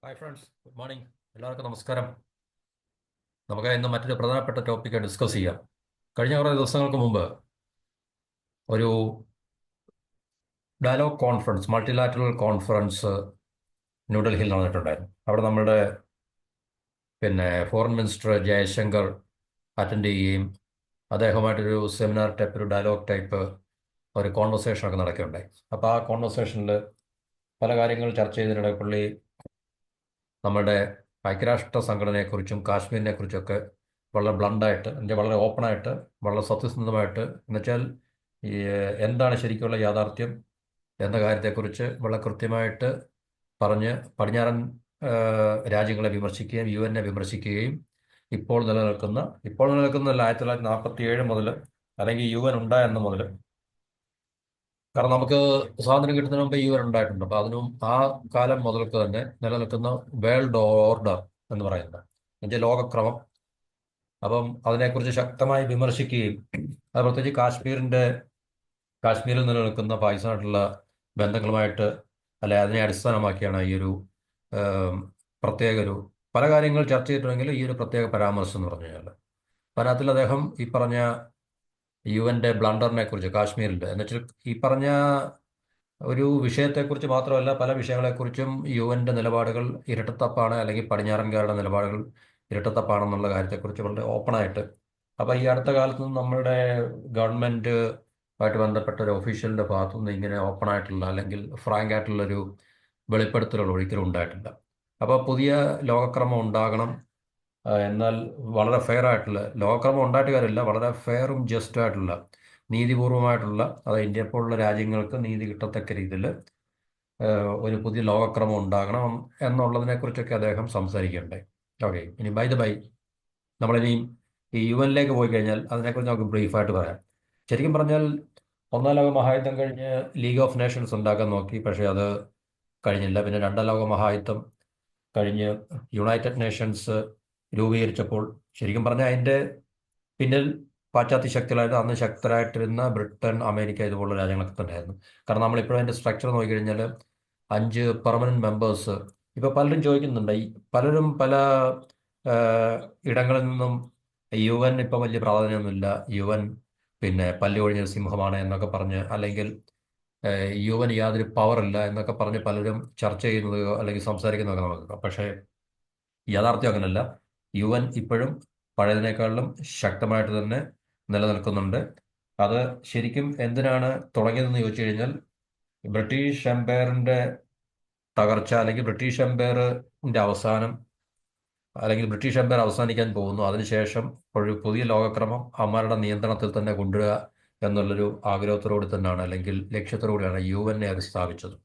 Hi friends, good morning. എല്ലാവർക്കും നമസ്കാരം. നമുക്ക് ഇന്ന് മറ്റൊരു പ്രധാനപ്പെട്ട ടോപ്പിക്ക് ഡിസ്കസ് ചെയ്യാം. കഴിഞ്ഞ കുറേ ദിവസങ്ങൾക്ക് മുമ്പ് ഒരു ഡയലോഗ് കോൺഫറൻസ്, മൾട്ടിലാറ്ററൽ കോൺഫറൻസ് ന്യൂഡൽഹിയിൽ നടന്നിട്ടുണ്ടായിരുന്നു. അവിടെ നമ്മുടെ ഫോറിൻ മിനിസ്റ്റർ ജയശങ്കർ അറ്റൻഡ് ചെയ്യുകയും അദ്ദേഹമായിട്ടൊരു സെമിനാർ ടൈപ്പ്, ഒരു ഡയലോഗ് ടൈപ്പ് ഒരു കോൺവെർസേഷനൊക്കെ നടക്കുകയുണ്ടായി. അപ്പോൾ ആ കോൺവെർസേഷനിൽ പല കാര്യങ്ങൾ ചർച്ച ചെയ്തതിനിടെ പുള്ളി നമ്മുടെ ഐക്യരാഷ്ട്ര സംഘടനയെക്കുറിച്ചും കാശ്മീരിനെക്കുറിച്ചൊക്കെ വളരെ ബ്ലണ്ടായിട്ട്, വളരെ ഓപ്പണായിട്ട്, വളരെ സത്യസന്ധമായിട്ട്, എന്നുവെച്ചാൽ ഈ എന്താണ് ശരിക്കുള്ള യാഥാർത്ഥ്യം എന്ന കാര്യത്തെക്കുറിച്ച് വളരെ കൃത്യമായിട്ട് പറഞ്ഞ് പടിഞ്ഞാറൻ രാജ്യങ്ങളെ വിമർശിക്കുകയും UN വിമർശിക്കുകയും ഇപ്പോൾ നിലനിൽക്കുന്നതല്ല, 1947 മുതൽ അല്ലെങ്കിൽ UN ഉണ്ടായെന്ന് മുതൽ, കാരണം നമുക്ക് സ്വാതന്ത്ര്യം കിട്ടുന്നതിന് മുമ്പ് UN ഉണ്ടായിട്ടുണ്ട്. അപ്പോൾ അതിനും ആ കാലം മുതൽക്ക് തന്നെ നിലനിൽക്കുന്ന വേൾഡ് ഓർഡർ എന്ന് പറയുന്നത്, എന്നുവെച്ചാൽ ലോകക്രമം, അപ്പം അതിനെക്കുറിച്ച് ശക്തമായി വിമർശിക്കുകയും അത് പ്രത്യേകിച്ച് കാശ്മീരിൽ നിലനിൽക്കുന്ന പാകിസ്ഥാനായിട്ടുള്ള ബന്ധങ്ങളുമായിട്ട്, അല്ലെ അതിനെ അടിസ്ഥാനമാക്കിയാണ് ഈ ഒരു ഏം, പ്രത്യേക ഒരു പല കാര്യങ്ങൾ ചർച്ച ചെയ്തിട്ടുണ്ടെങ്കിൽ ഈ ഒരു പ്രത്യേക പരാമർശം എന്ന് പറഞ്ഞു കഴിഞ്ഞാൽ അതിനകത്തിൽ അദ്ദേഹം ഈ പറഞ്ഞ UN ബ്ലണ്ടറിനെ കുറിച്ച്, കാശ്മീരിൻ്റെ എന്നുവെച്ചാൽ ഈ പറഞ്ഞ ഒരു വിഷയത്തെക്കുറിച്ച് മാത്രമല്ല, പല വിഷയങ്ങളെക്കുറിച്ചും UN നിലപാടുകൾ ഇരട്ടത്തപ്പാണ്, അല്ലെങ്കിൽ പടിഞ്ഞാറൻകാരുടെ നിലപാടുകൾ ഇരട്ടത്തപ്പാണെന്നുള്ള കാര്യത്തെക്കുറിച്ച് വളരെ ഓപ്പണായിട്ട്. അപ്പോൾ ഈ അടുത്ത കാലത്തൊന്നും നമ്മളുടെ ഗവൺമെൻറ് ആയിട്ട് ബന്ധപ്പെട്ട ഒരു ഒഫീഷ്യലിൻ്റെ ഭാഗത്തുനിന്ന് ഇങ്ങനെ ഓപ്പണായിട്ടുള്ള അല്ലെങ്കിൽ ഫ്രാങ്ക് ആയിട്ടുള്ളൊരു വെളിപ്പെടുത്തലുകൾ ഒരിക്കലും ഉണ്ടായിട്ടില്ല. അപ്പോൾ പുതിയ ലോകക്രമം ഉണ്ടാകണം, എന്നാൽ വളരെ ഫെയർ ആയിട്ടുള്ള ലോകക്രമം ഉണ്ടായിട്ട് കാര്യമില്ല, വളരെ ഫെയറും ജസ്റ്റും ആയിട്ടുള്ള, നീതിപൂർവമായിട്ടുള്ള, അത് ഇന്ത്യ പോലുള്ള രാജ്യങ്ങൾക്ക് നീതി കിട്ടത്തക്ക രീതിയിൽ ഒരു പുതിയ ലോകക്രമം ഉണ്ടാകണം എന്നുള്ളതിനെക്കുറിച്ചൊക്കെ അദ്ദേഹം സംസാരിക്കുകയുണ്ടായി. ഓക്കെ, ഇനി ബൈ നമ്മളിനിയും ഈ UN പോയി കഴിഞ്ഞാൽ അതിനെക്കുറിച്ച് നമുക്ക് ബ്രീഫായിട്ട് പറയാം. ശരിക്കും പറഞ്ഞാൽ ഒന്നാം ലോക മഹായുദ്ധം കഴിഞ്ഞ് ലീഗ് ഓഫ് നേഷൻസ് ഉണ്ടാക്കാൻ നോക്കി, പക്ഷേ അത് കഴിഞ്ഞില്ല. പിന്നെ രണ്ടാം ലോക മഹായുദ്ധം കഴിഞ്ഞ് യുണൈറ്റഡ് നേഷൻസ് രൂപീകരിച്ചപ്പോൾ ശരിക്കും പറഞ്ഞാൽ അതിൻ്റെ പിന്നിൽ പാശ്ചാത്യ ശക്തികളായിട്ട് അന്ന് ശക്തരായിട്ടിരുന്ന ബ്രിട്ടൻ, അമേരിക്ക ഇതുപോലുള്ള രാജ്യങ്ങളൊക്കെ തന്നെയായിരുന്നു. കാരണം നമ്മളിപ്പോഴും അതിൻ്റെ സ്ട്രക്ചർ നോക്കിക്കഴിഞ്ഞാൽ 5 പെർമനന്റ് മെമ്പേഴ്സ്. ഇപ്പോൾ പലരും ചോദിക്കുന്നുണ്ട്, ഈ പലരും പല ഇടങ്ങളിൽ നിന്നും UN ഇപ്പം വലിയ പ്രാധാന്യമൊന്നുമില്ല, UN പല്ലി ഒഴിഞ്ഞൊരു സിംഹമാണ് എന്നൊക്കെ പറഞ്ഞ്, അല്ലെങ്കിൽ UN യാതൊരു പവറില്ല എന്നൊക്കെ പറഞ്ഞ് പലരും ചർച്ച ചെയ്യുന്നത് അല്ലെങ്കിൽ സംസാരിക്കുന്നതൊക്കെ നമുക്ക് കേൾക്കാം. പക്ഷേ യാഥാർത്ഥ്യം അങ്ങനല്ല. UN ഇപ്പോഴും പഴയതിനേക്കാളിലും ശക്തമായിട്ട് തന്നെ നിലനിൽക്കുന്നുണ്ട്. അത് ശരിക്കും എന്തിനാണ് തുടങ്ങിയതെന്ന് ചോദിച്ചു കഴിഞ്ഞാൽ, ബ്രിട്ടീഷ് എംപയറിൻ്റെ തകർച്ച, അല്ലെങ്കിൽ ബ്രിട്ടീഷ് എംപയർ അവസാനിക്കാൻ പോകുന്നു, അതിനുശേഷം ഒരു പുതിയ ലോകക്രമം അവന്മാരുടെ നിയന്ത്രണത്തിൽ തന്നെ കൊണ്ടുവരിക എന്നുള്ളൊരു ആഗ്രഹത്തോടുകൂടി തന്നെയാണ്, അല്ലെങ്കിൽ ലക്ഷ്യത്തോടുകൂടിയാണ് UN അത് സ്ഥാപിച്ചത്.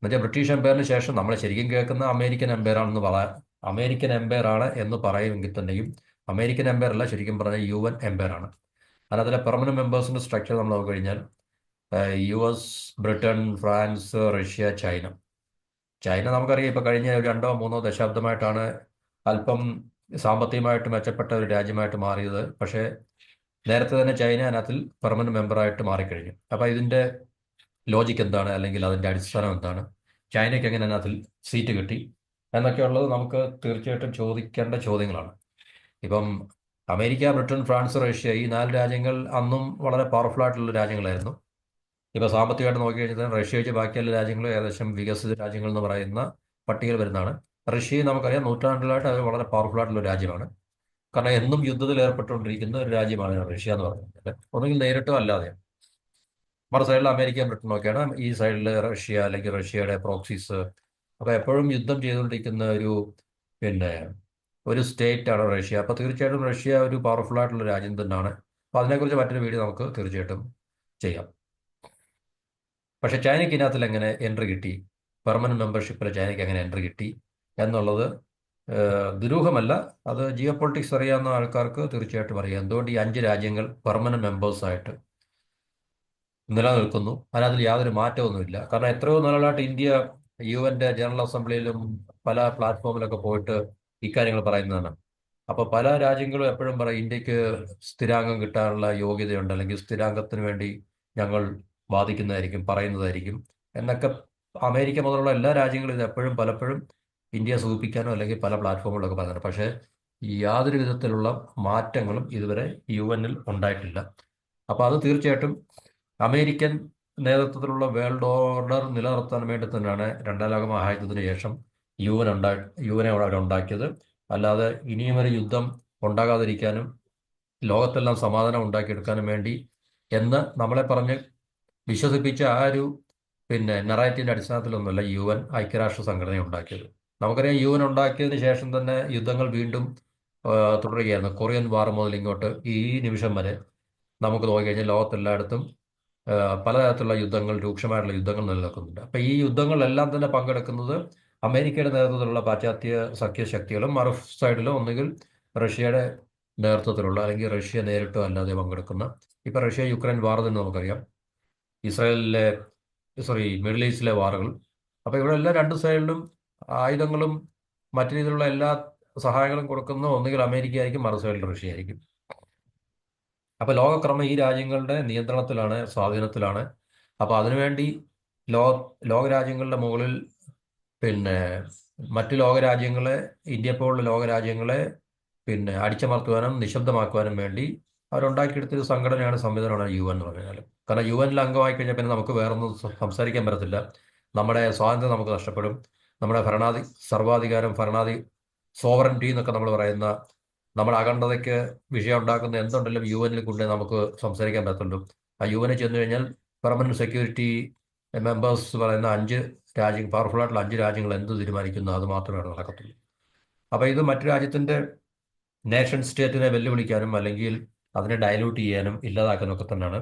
എന്നുവെച്ചാൽ ബ്രിട്ടീഷ് എംപയറിന് ശേഷം നമ്മൾ ശരിക്കും കേൾക്കുന്ന അമേരിക്കൻ എംപയർ ആണ് എന്ന് പറയുമെങ്കിൽ തന്നെയും അമേരിക്കൻ എംപയർ അല്ല, ശരിക്കും പറഞ്ഞാൽ UN എംപയർ ആണ്. അതിലെ പെർമനന്റ് മെമ്പേഴ്സിന്റെ സ്ട്രക്ചർ നമ്മൾ നോക്കിക്കഴിഞ്ഞാൽ US, Britain, France, Russia, China നമുക്കറിയാം. ഇപ്പോൾ കഴിഞ്ഞ ഒരു 2-3 ദശാബ്ദമായിട്ടാണ് അല്പം സാമ്പത്തികമായിട്ട് മെച്ചപ്പെട്ട ഒരു രാജ്യമായിട്ട് മാറിയത്. പക്ഷേ നേരത്തെ തന്നെ ചൈന അതിനകത്തിൽ പെർമനന്റ് മെമ്പറായിട്ട് മാറിക്കഴിഞ്ഞു. അപ്പോൾ ഇതിൻ്റെ ലോജിക്ക് എന്താണ്, അല്ലെങ്കിൽ അതിൻ്റെ അടിസ്ഥാനം എന്താണ്, ചൈനയ്ക്ക് എങ്ങനെ അതിനകത്തിൽ സീറ്റ് കിട്ടി എന്നൊക്കെയുള്ളത് നമുക്ക് തീർച്ചയായിട്ടും ചോദിക്കേണ്ട ചോദ്യങ്ങളാണ്. ഇപ്പം അമേരിക്ക, ബ്രിട്ടൻ, ഫ്രാൻസ്, റഷ്യ, ഈ 4 രാജ്യങ്ങൾ അന്നും വളരെ പവർഫുൾ ആയിട്ടുള്ള രാജ്യങ്ങളായിരുന്നു. ഇപ്പോൾ സാമ്പത്തികമായിട്ട് നോക്കിക്കഴിഞ്ഞാൽ റഷ്യ വെച്ച് ബാക്കിയുള്ള രാജ്യങ്ങൾ ഏകദേശം വികസിത രാജ്യങ്ങൾ എന്ന് പറയുന്ന പട്ടികയിൽ വരുന്നതാണ്. റഷ്യയെ നമുക്കറിയാം, നൂറ്റാണ്ടുകളായിട്ട് അത് വളരെ പവർഫുൾ ആയിട്ടുള്ള ഒരു രാജ്യമാണ്. കാരണം എന്നും യുദ്ധത്തിൽ ഏർപ്പെട്ടുകൊണ്ടിരിക്കുന്ന ഒരു രാജ്യമാണ് റഷ്യ എന്ന് പറയുന്നത്, ഒന്നുകിൽ നേരിട്ടോ അല്ലാതെ. മറു സൈഡിൽ അമേരിക്കയും ബ്രിട്ടനും ഒക്കെയാണ്, ഈ സൈഡിൽ റഷ്യ അല്ലെങ്കിൽ റഷ്യയുടെ പ്രോക്സീസ്. അപ്പോൾ എപ്പോഴും യുദ്ധം ചെയ്തുകൊണ്ടിരിക്കുന്ന പിന്നെ ഒരു സ്റ്റേറ്റ് ആണ് റഷ്യ. അപ്പോൾ തീർച്ചയായിട്ടും റഷ്യ ഒരു പവർഫുൾ ആയിട്ടുള്ള രാജ്യം തന്നെയാണ്. അപ്പോൾ അതിനെക്കുറിച്ച് മറ്റൊരു വീഡിയോ നമുക്ക് തീർച്ചയായിട്ടും ചെയ്യാം. പക്ഷേ ചൈനയ്ക്ക് ഇതിനകത്തിൽ എങ്ങനെ എൻട്രി കിട്ടി, പെർമനന്റ് മെമ്പർഷിപ്പിൽ ചൈനയ്ക്ക് എങ്ങനെ എൻട്രി കിട്ടി എന്നുള്ളത് ദുരൂഹമല്ല. അത് ജിയോ പൊളിറ്റിക്സ് അറിയാവുന്ന ആൾക്കാർക്ക് തീർച്ചയായിട്ടും അറിയാം എന്തുകൊണ്ട് ഈ 5 രാജ്യങ്ങൾ പെർമനന്റ് മെമ്പേഴ്സായിട്ട് നിലനിൽക്കുന്നു. അതിനകത്തിൽ യാതൊരു മാറ്റമൊന്നുമില്ല. കാരണം എത്രയോ നാളായിട്ട് ഇന്ത്യ UN ജനറൽ അസംബ്ലിയിലും പല പ്ലാറ്റ്ഫോമിലൊക്കെ പോയിട്ട് ഇക്കാര്യങ്ങൾ പറയുന്നതാണ്. അപ്പോൾ പല രാജ്യങ്ങളും എപ്പോഴും പറയും ഇന്ത്യക്ക് സ്ഥിരാംഗം കിട്ടാനുള്ള യോഗ്യതയുണ്ട്, അല്ലെങ്കിൽ സ്ഥിരാംഗത്തിന് വേണ്ടി ഞങ്ങൾ വാദിക്കുന്നതായിരിക്കും, പറയുന്നതായിരിക്കും എന്നൊക്കെ. അമേരിക്ക മുതലുള്ള എല്ലാ രാജ്യങ്ങളും ഇത് എപ്പോഴും പലപ്പോഴും ഇന്ത്യയെ സൂചിപ്പിക്കാനോ അല്ലെങ്കിൽ പല പ്ലാറ്റ്ഫോമുകളൊക്കെ പറയുന്നത്. പക്ഷേ യാതൊരു വിധത്തിലുള്ള മാറ്റങ്ങളും ഇതുവരെ UN-ൽ ഉണ്ടായിട്ടില്ല. അപ്പോൾ അത് തീർച്ചയായിട്ടും അമേരിക്കൻ നേതൃത്വത്തിലുള്ള വേൾഡ് ഓർഡർ നിലനിർത്താൻ വേണ്ടി തന്നെയാണ് രണ്ടാം ലോക മഹായുദ്ധത്തിന് ശേഷം UN അവരുണ്ടാക്കിയത്. അല്ലാതെ ഇനിയും ഒരു യുദ്ധം ഉണ്ടാകാതിരിക്കാനും ലോകത്തെല്ലാം സമാധാനം ഉണ്ടാക്കിയെടുക്കാനും വേണ്ടി എന്ന് നമ്മളെ പറഞ്ഞ് വിശ്വസിപ്പിച്ച ആ ഒരു നെറേറ്റീവിന്റെ അടിസ്ഥാനത്തിലൊന്നുമല്ല ഐക്യരാഷ്ട്ര സംഘടന ഉണ്ടാക്കിയത്. നമുക്കറിയാം ഉണ്ടാക്കിയതിന് ശേഷം തന്നെ യുദ്ധങ്ങൾ വീണ്ടും ആ, തുടരുകയായിരുന്നു. കൊറിയൻ വാർ മുതൽ ഇങ്ങോട്ട് ഈ നിമിഷം വരെ നമുക്ക് നോക്കിക്കഴിഞ്ഞാൽ ലോകത്തെല്ലായിടത്തും ആ, പലതരത്തിലുള്ള യുദ്ധങ്ങൾ, രൂക്ഷമായിട്ടുള്ള യുദ്ധങ്ങൾ നിലനിൽക്കുന്നുണ്ട്. അപ്പം ഈ യുദ്ധങ്ങളിലെല്ലാം തന്നെ പങ്കെടുക്കുന്നത് അമേരിക്കയുടെ നേതൃത്വത്തിലുള്ള പാശ്ചാത്യ സഖ്യശക്തികളും, മറു സൈഡിലും ഒന്നുകിൽ റഷ്യയുടെ നേതൃത്വത്തിലുള്ള അല്ലെങ്കിൽ റഷ്യ നേരിട്ടോ അല്ലാതെ പങ്കെടുക്കുന്ന, ഇപ്പം റഷ്യ യുക്രൈൻ വാർ തന്നെ നമുക്കറിയാം, ഇസ്രായേലിലെ മിഡിൽ ഈസ്റ്റിലെ വാറുകൾ. അപ്പോൾ ഇവിടെ എല്ലാ രണ്ട് സൈഡിലും ആയുധങ്ങളും മറ്റു രീതിയിലുള്ള എല്ലാ സഹായങ്ങളും കൊടുക്കുന്ന ഒന്നുകിൽ അമേരിക്ക ആയിരിക്കും, മറു സൈഡിൽ റഷ്യ ആയിരിക്കും. അപ്പോൾ ലോകക്രമം ഈ രാജ്യങ്ങളുടെ നിയന്ത്രണത്തിലാണ്, സ്വാധീനത്തിലാണ്. അപ്പോൾ അതിനുവേണ്ടി ലോക ലോകരാജ്യങ്ങളുടെ മുകളിൽ പിന്നെ മറ്റു ലോകരാജ്യങ്ങളെ, ഇന്ത്യ പോലുള്ള ലോകരാജ്യങ്ങളെ അടിച്ചമർത്തുവാനും നിശബ്ദമാക്കുവാനും വേണ്ടി അവരുണ്ടാക്കിയെടുത്തൊരു സംഘടനയാണ്, സംവിധാനമാണ് UN എന്ന് പറഞ്ഞാൽ. കാരണം UN-ൽ അംഗമായി കഴിഞ്ഞാൽ പിന്നെ നമുക്ക് വേറൊന്നും സംസാരിക്കാൻ പറ്റത്തില്ല. നമ്മുടെ സ്വാതന്ത്ര്യം നമുക്ക് നഷ്ടപ്പെടും. നമ്മുടെ സർവാധികാരം, സോവറൻറ്റി എന്നൊക്കെ നമ്മൾ പറയുന്ന നമ്മുടെ അഖണ്ഡതയ്ക്ക് വിഷയം ഉണ്ടാക്കുന്ന എന്തുണ്ടെങ്കിലും UN-ൽ കൊണ്ടേ നമുക്ക് സംസാരിക്കാൻ പറ്റത്തുള്ളൂ. ആ UN-ൽ ചെന്ന് കഴിഞ്ഞാൽ പെർമനന്റ് സെക്യൂരിറ്റി മെമ്പേഴ്സ് പറയുന്ന 5 പവർഫുൾ ആയിട്ടുള്ള 5 രാജ്യങ്ങൾ എന്ത് തീരുമാനിക്കുന്നു അത് മാത്രമേ അവിടെ നടക്കത്തുള്ളൂ. അപ്പോൾ ഇത് മറ്റു രാജ്യത്തിൻ്റെ നേഷൻ സ്റ്റേറ്റിനെ വെല്ലുവിളിക്കാനും അല്ലെങ്കിൽ അതിനെ ഡയലൂട്ട് ചെയ്യാനും ഇല്ലാതാക്കാനും ഒക്കെ തന്നെയാണ്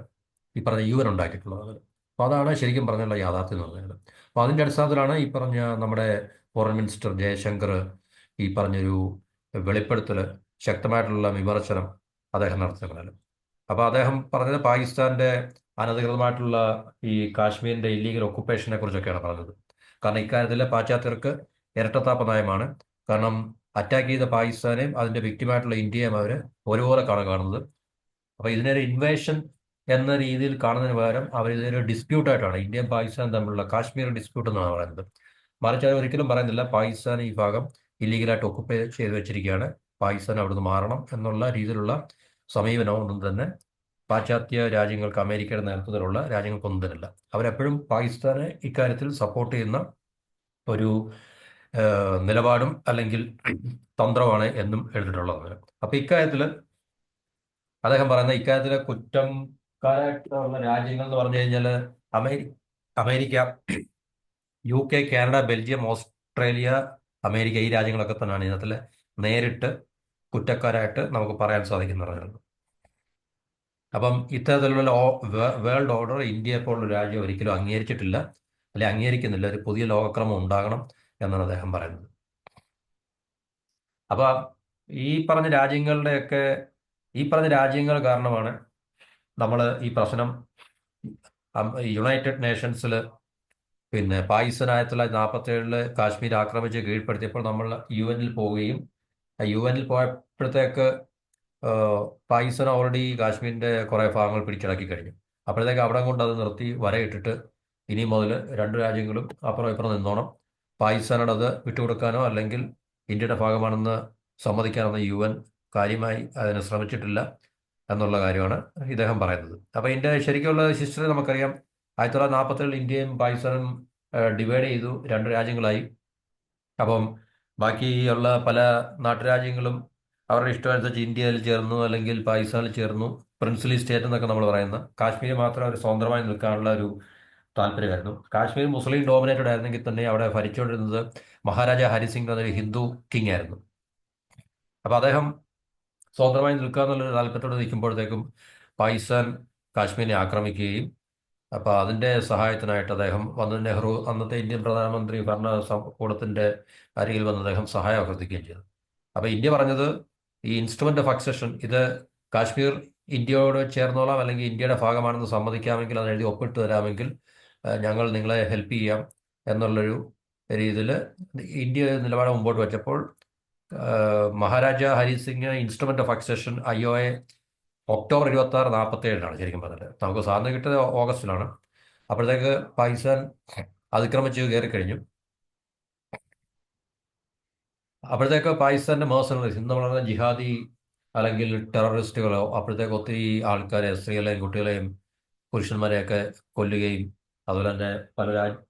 ഈ പറഞ്ഞ UN ഉണ്ടാക്കിയിട്ടുള്ളത്. അപ്പോൾ അതാണ് ശരിക്കും പറഞ്ഞുള്ള യാഥാർത്ഥ്യം എന്ന് പറയുന്നത്. അപ്പോൾ അതിൻ്റെ അടിസ്ഥാനത്തിലാണ് ഈ പറഞ്ഞ നമ്മുടെ ഫോറിൻ മിനിസ്റ്റർ ജയശങ്കർ ഈ പറഞ്ഞൊരു വെളിപ്പെടുത്തൽ, ശക്തമായിട്ടുള്ള വിമർശനം അദ്ദേഹം നടത്തുന്നത്. അപ്പോൾ അദ്ദേഹം പറഞ്ഞത് പാകിസ്ഥാന്റെ അനധികൃതമായിട്ടുള്ള ഈ കാശ്മീരിന്റെ ഇല്ലീഗൽ ഒക്കുപ്പേഷനെ കുറിച്ചൊക്കെയാണ് പറഞ്ഞത്. കാരണം ഇക്കാര്യത്തിൽ പാശ്ചാത്യർക്ക് ഇരട്ടത്താപ്പ് നയമാണ്. കാരണം അറ്റാക്ക് ചെയ്ത പാകിസ്ഥാനെയും അതിന്റെ വിക്ടിമായിട്ടുള്ള ഇന്ത്യയും അവർ ഒരുപോലെ കാണുന്നത്. അപ്പോൾ ഇതിനൊരു ഇൻവേഷൻ എന്ന രീതിയിൽ കാണുന്നതിന് പകരം അവർ ഇതൊരു ഡിസ്പ്യൂട്ടായിട്ടാണ്, ഇന്ത്യയും പാകിസ്ഥാനും തമ്മിലുള്ള കാശ്മീർ ഡിസ്പ്യൂട്ട് എന്നാണ് പറയുന്നത്. മറിച്ച് അവർ ഒരിക്കലും പറയുന്നില്ല പാകിസ്ഥാൻ ഈ ഭാഗം ഇല്ലീഗലായിട്ട് ഒക്കുപ്പൈ ചെയ്ത് വെച്ചിരിക്കുകയാണ്, പാകിസ്ഥാൻ അവിടുന്ന് മാറണം എന്നുള്ള രീതിയിലുള്ള സമീപനം ഒന്നും തന്നെ പാശ്ചാത്യ രാജ്യങ്ങൾക്ക്, അമേരിക്കയുടെ നേതൃത്വത്തിലുള്ള രാജ്യങ്ങൾക്കൊന്നും തന്നില്ല. അവരെപ്പോഴും പാകിസ്ഥാനെ ഇക്കാര്യത്തിൽ സപ്പോർട്ട് ചെയ്യുന്ന ഒരു നിലപാടും അല്ലെങ്കിൽ തന്ത്രമാണ് എന്നും എഴുതിയിട്ടുള്ളത്. അപ്പൊ ഇക്കാര്യത്തിൽ അദ്ദേഹം പറയുന്ന ഇക്കാര്യത്തിലെ കുറ്റംകാരായിട്ടുള്ള രാജ്യങ്ങൾ എന്ന് പറഞ്ഞു കഴിഞ്ഞാൽ America, UK, Canada, Belgium, Australia, America, ഈ രാജ്യങ്ങളൊക്കെ തന്നെയാണ് ഇതിനകത്തിൽ നേരിട്ട് കുറ്റക്കാരായിട്ട് നമുക്ക് പറയാൻ സാധിക്കുന്നത്. അപ്പം ഇത്തരത്തിലുള്ള വേൾഡ് ഓർഡർ ഇന്ത്യയെ പോലുള്ള രാജ്യം ഒരിക്കലും അംഗീകരിച്ചിട്ടില്ല, അല്ലെ അംഗീകരിക്കുന്നില്ല. ഒരു പുതിയ ലോകക്രമം ഉണ്ടാകണം എന്നാണ് അദ്ദേഹം പറയുന്നത്. അപ്പൊ ഈ പറഞ്ഞ രാജ്യങ്ങൾ കാരണമാണ് നമ്മൾ ഈ പ്രശ്നം യുണൈറ്റഡ് നേഷൻസിൽ പാകിസ്ഥാൻ 1947 കാശ്മീർ ആക്രമിച്ച് കീഴ്പ്പെടുത്തിയപ്പോൾ നമ്മൾ UN-ൽ പോവുകയും UN-ൽ പോയപ്പോഴത്തേക്ക് പാകിസ്ഥാൻ ഓൾറെഡി കാശ്മീരിന്റെ കുറെ ഭാഗങ്ങൾ പിടിച്ചടക്കി കഴിഞ്ഞു. അപ്പോഴത്തേക്ക് അവിടെ കൊണ്ട് അത് നിർത്തി വരയിട്ടിട്ട് ഇനി മുതൽ രണ്ട് രാജ്യങ്ങളും അപ്പുറം ഇപ്പുറം നിന്നോണം, പാകിസ്ഥാനോട് അത് വിട്ടുകൊടുക്കാനോ അല്ലെങ്കിൽ ഇന്ത്യയുടെ ഭാഗമാണെന്ന് സമ്മതിക്കാനൊന്നും UN കാര്യമായി അതിന് ശ്രമിച്ചിട്ടില്ല എന്നുള്ള കാര്യമാണ് ഇദ്ദേഹം പറയുന്നത്. അപ്പോൾ ഇതിൻ്റെ ശരിക്കുള്ള ഹിസ്റ്ററി നമുക്കറിയാം. 1947 ഇന്ത്യയും പാകിസ്ഥാനും ഡിവൈഡ് ചെയ്തു, രണ്ട് രാജ്യങ്ങളായി. അപ്പം ബാക്കിയുള്ള പല നാട്ടുരാജ്യങ്ങളും അവരുടെ ഇഷ്ടമനുസരിച്ച് ഇന്ത്യയിൽ ചേർന്നു അല്ലെങ്കിൽ പാകിസ്ഥാനിൽ ചേർന്നു. പ്രിൻസിലി സ്റ്റേറ്റ് എന്നൊക്കെ നമ്മൾ പറയുന്ന കാശ്മീർ മാത്രം ഒരു സ്വതന്ത്രമായി നിൽക്കാനുള്ള ഒരു താല്പര്യമായിരുന്നു. കാശ്മീർ മുസ്ലിം ഡോമിനേറ്റഡ് ആയിരുന്നെങ്കിൽ തന്നെ അവിടെ ഭരിച്ചുകൊണ്ടിരുന്നത് മഹാരാജ ഹരിസിംഗ് എന്നൊരു ഹിന്ദു കിങ് ആയിരുന്നു. അപ്പോൾ അദ്ദേഹം സ്വതന്ത്രമായി നിൽക്കുക എന്നുള്ളൊരു താല്പര്യത്തോടെ നിൽക്കുമ്പോഴത്തേക്കും പാകിസ്ഥാൻ കാശ്മീരിനെ ആക്രമിക്കുകയും അപ്പോൾ അതിൻ്റെ സഹായത്തിനായിട്ട് അദ്ദേഹം വന്ന് നെഹ്റു, അന്നത്തെ ഇന്ത്യൻ പ്രധാനമന്ത്രി, ഭരണകൂടത്തിൻ്റെ അരികിൽ വന്ന് അദ്ദേഹം സഹായം അഭ്യർത്ഥിക്കുകയും ചെയ്തു. അപ്പോൾ ഇന്ത്യ പറഞ്ഞത് ഈ ഇൻസ്ട്രുമെന്റ് ഓഫ് അക്സഷൻ, ഇത് കാശ്മീർ ഇന്ത്യയോട് ചേർന്നോളാം അല്ലെങ്കിൽ ഇന്ത്യയുടെ ഭാഗമാണെന്ന് സമ്മതിക്കാമെങ്കിൽ അത് എഴുതി ഒപ്പിട്ട് തരാമെങ്കിൽ ഞങ്ങൾ നിങ്ങളെ ഹെൽപ്പ് ചെയ്യാം എന്നുള്ളൊരു രീതിയിൽ ഇന്ത്യ നിലപാട് മുമ്പോട്ട് വെച്ചപ്പോൾ Maharaja Hari Singh instrument of accession IOA October 26, 1947 ശരിക്കും പറഞ്ഞത്. നമുക്ക് സ്വാതന്ത്ര്യം കിട്ടിയത് ഓഗസ്റ്റിലാണ്. അപ്പോഴത്തേക്ക് പാകിസ്ഥാൻ അതിക്രമിച്ച് കയറി കഴിഞ്ഞു. അപ്പോഴത്തേക്ക് പാകിസ്ഥാന്റെ മേഴ്സണറീസ് ഇന്ന് വളരെ ജിഹാദി അല്ലെങ്കിൽ ടെററിസ്റ്റുകളോ അപ്പോഴത്തേക്ക് ഒത്തിരി ആൾക്കാരെ, സ്ത്രീകളെയും കുട്ടികളെയും പുരുഷന്മാരെയൊക്കെ കൊല്ലുകയും അതുപോലെ തന്നെ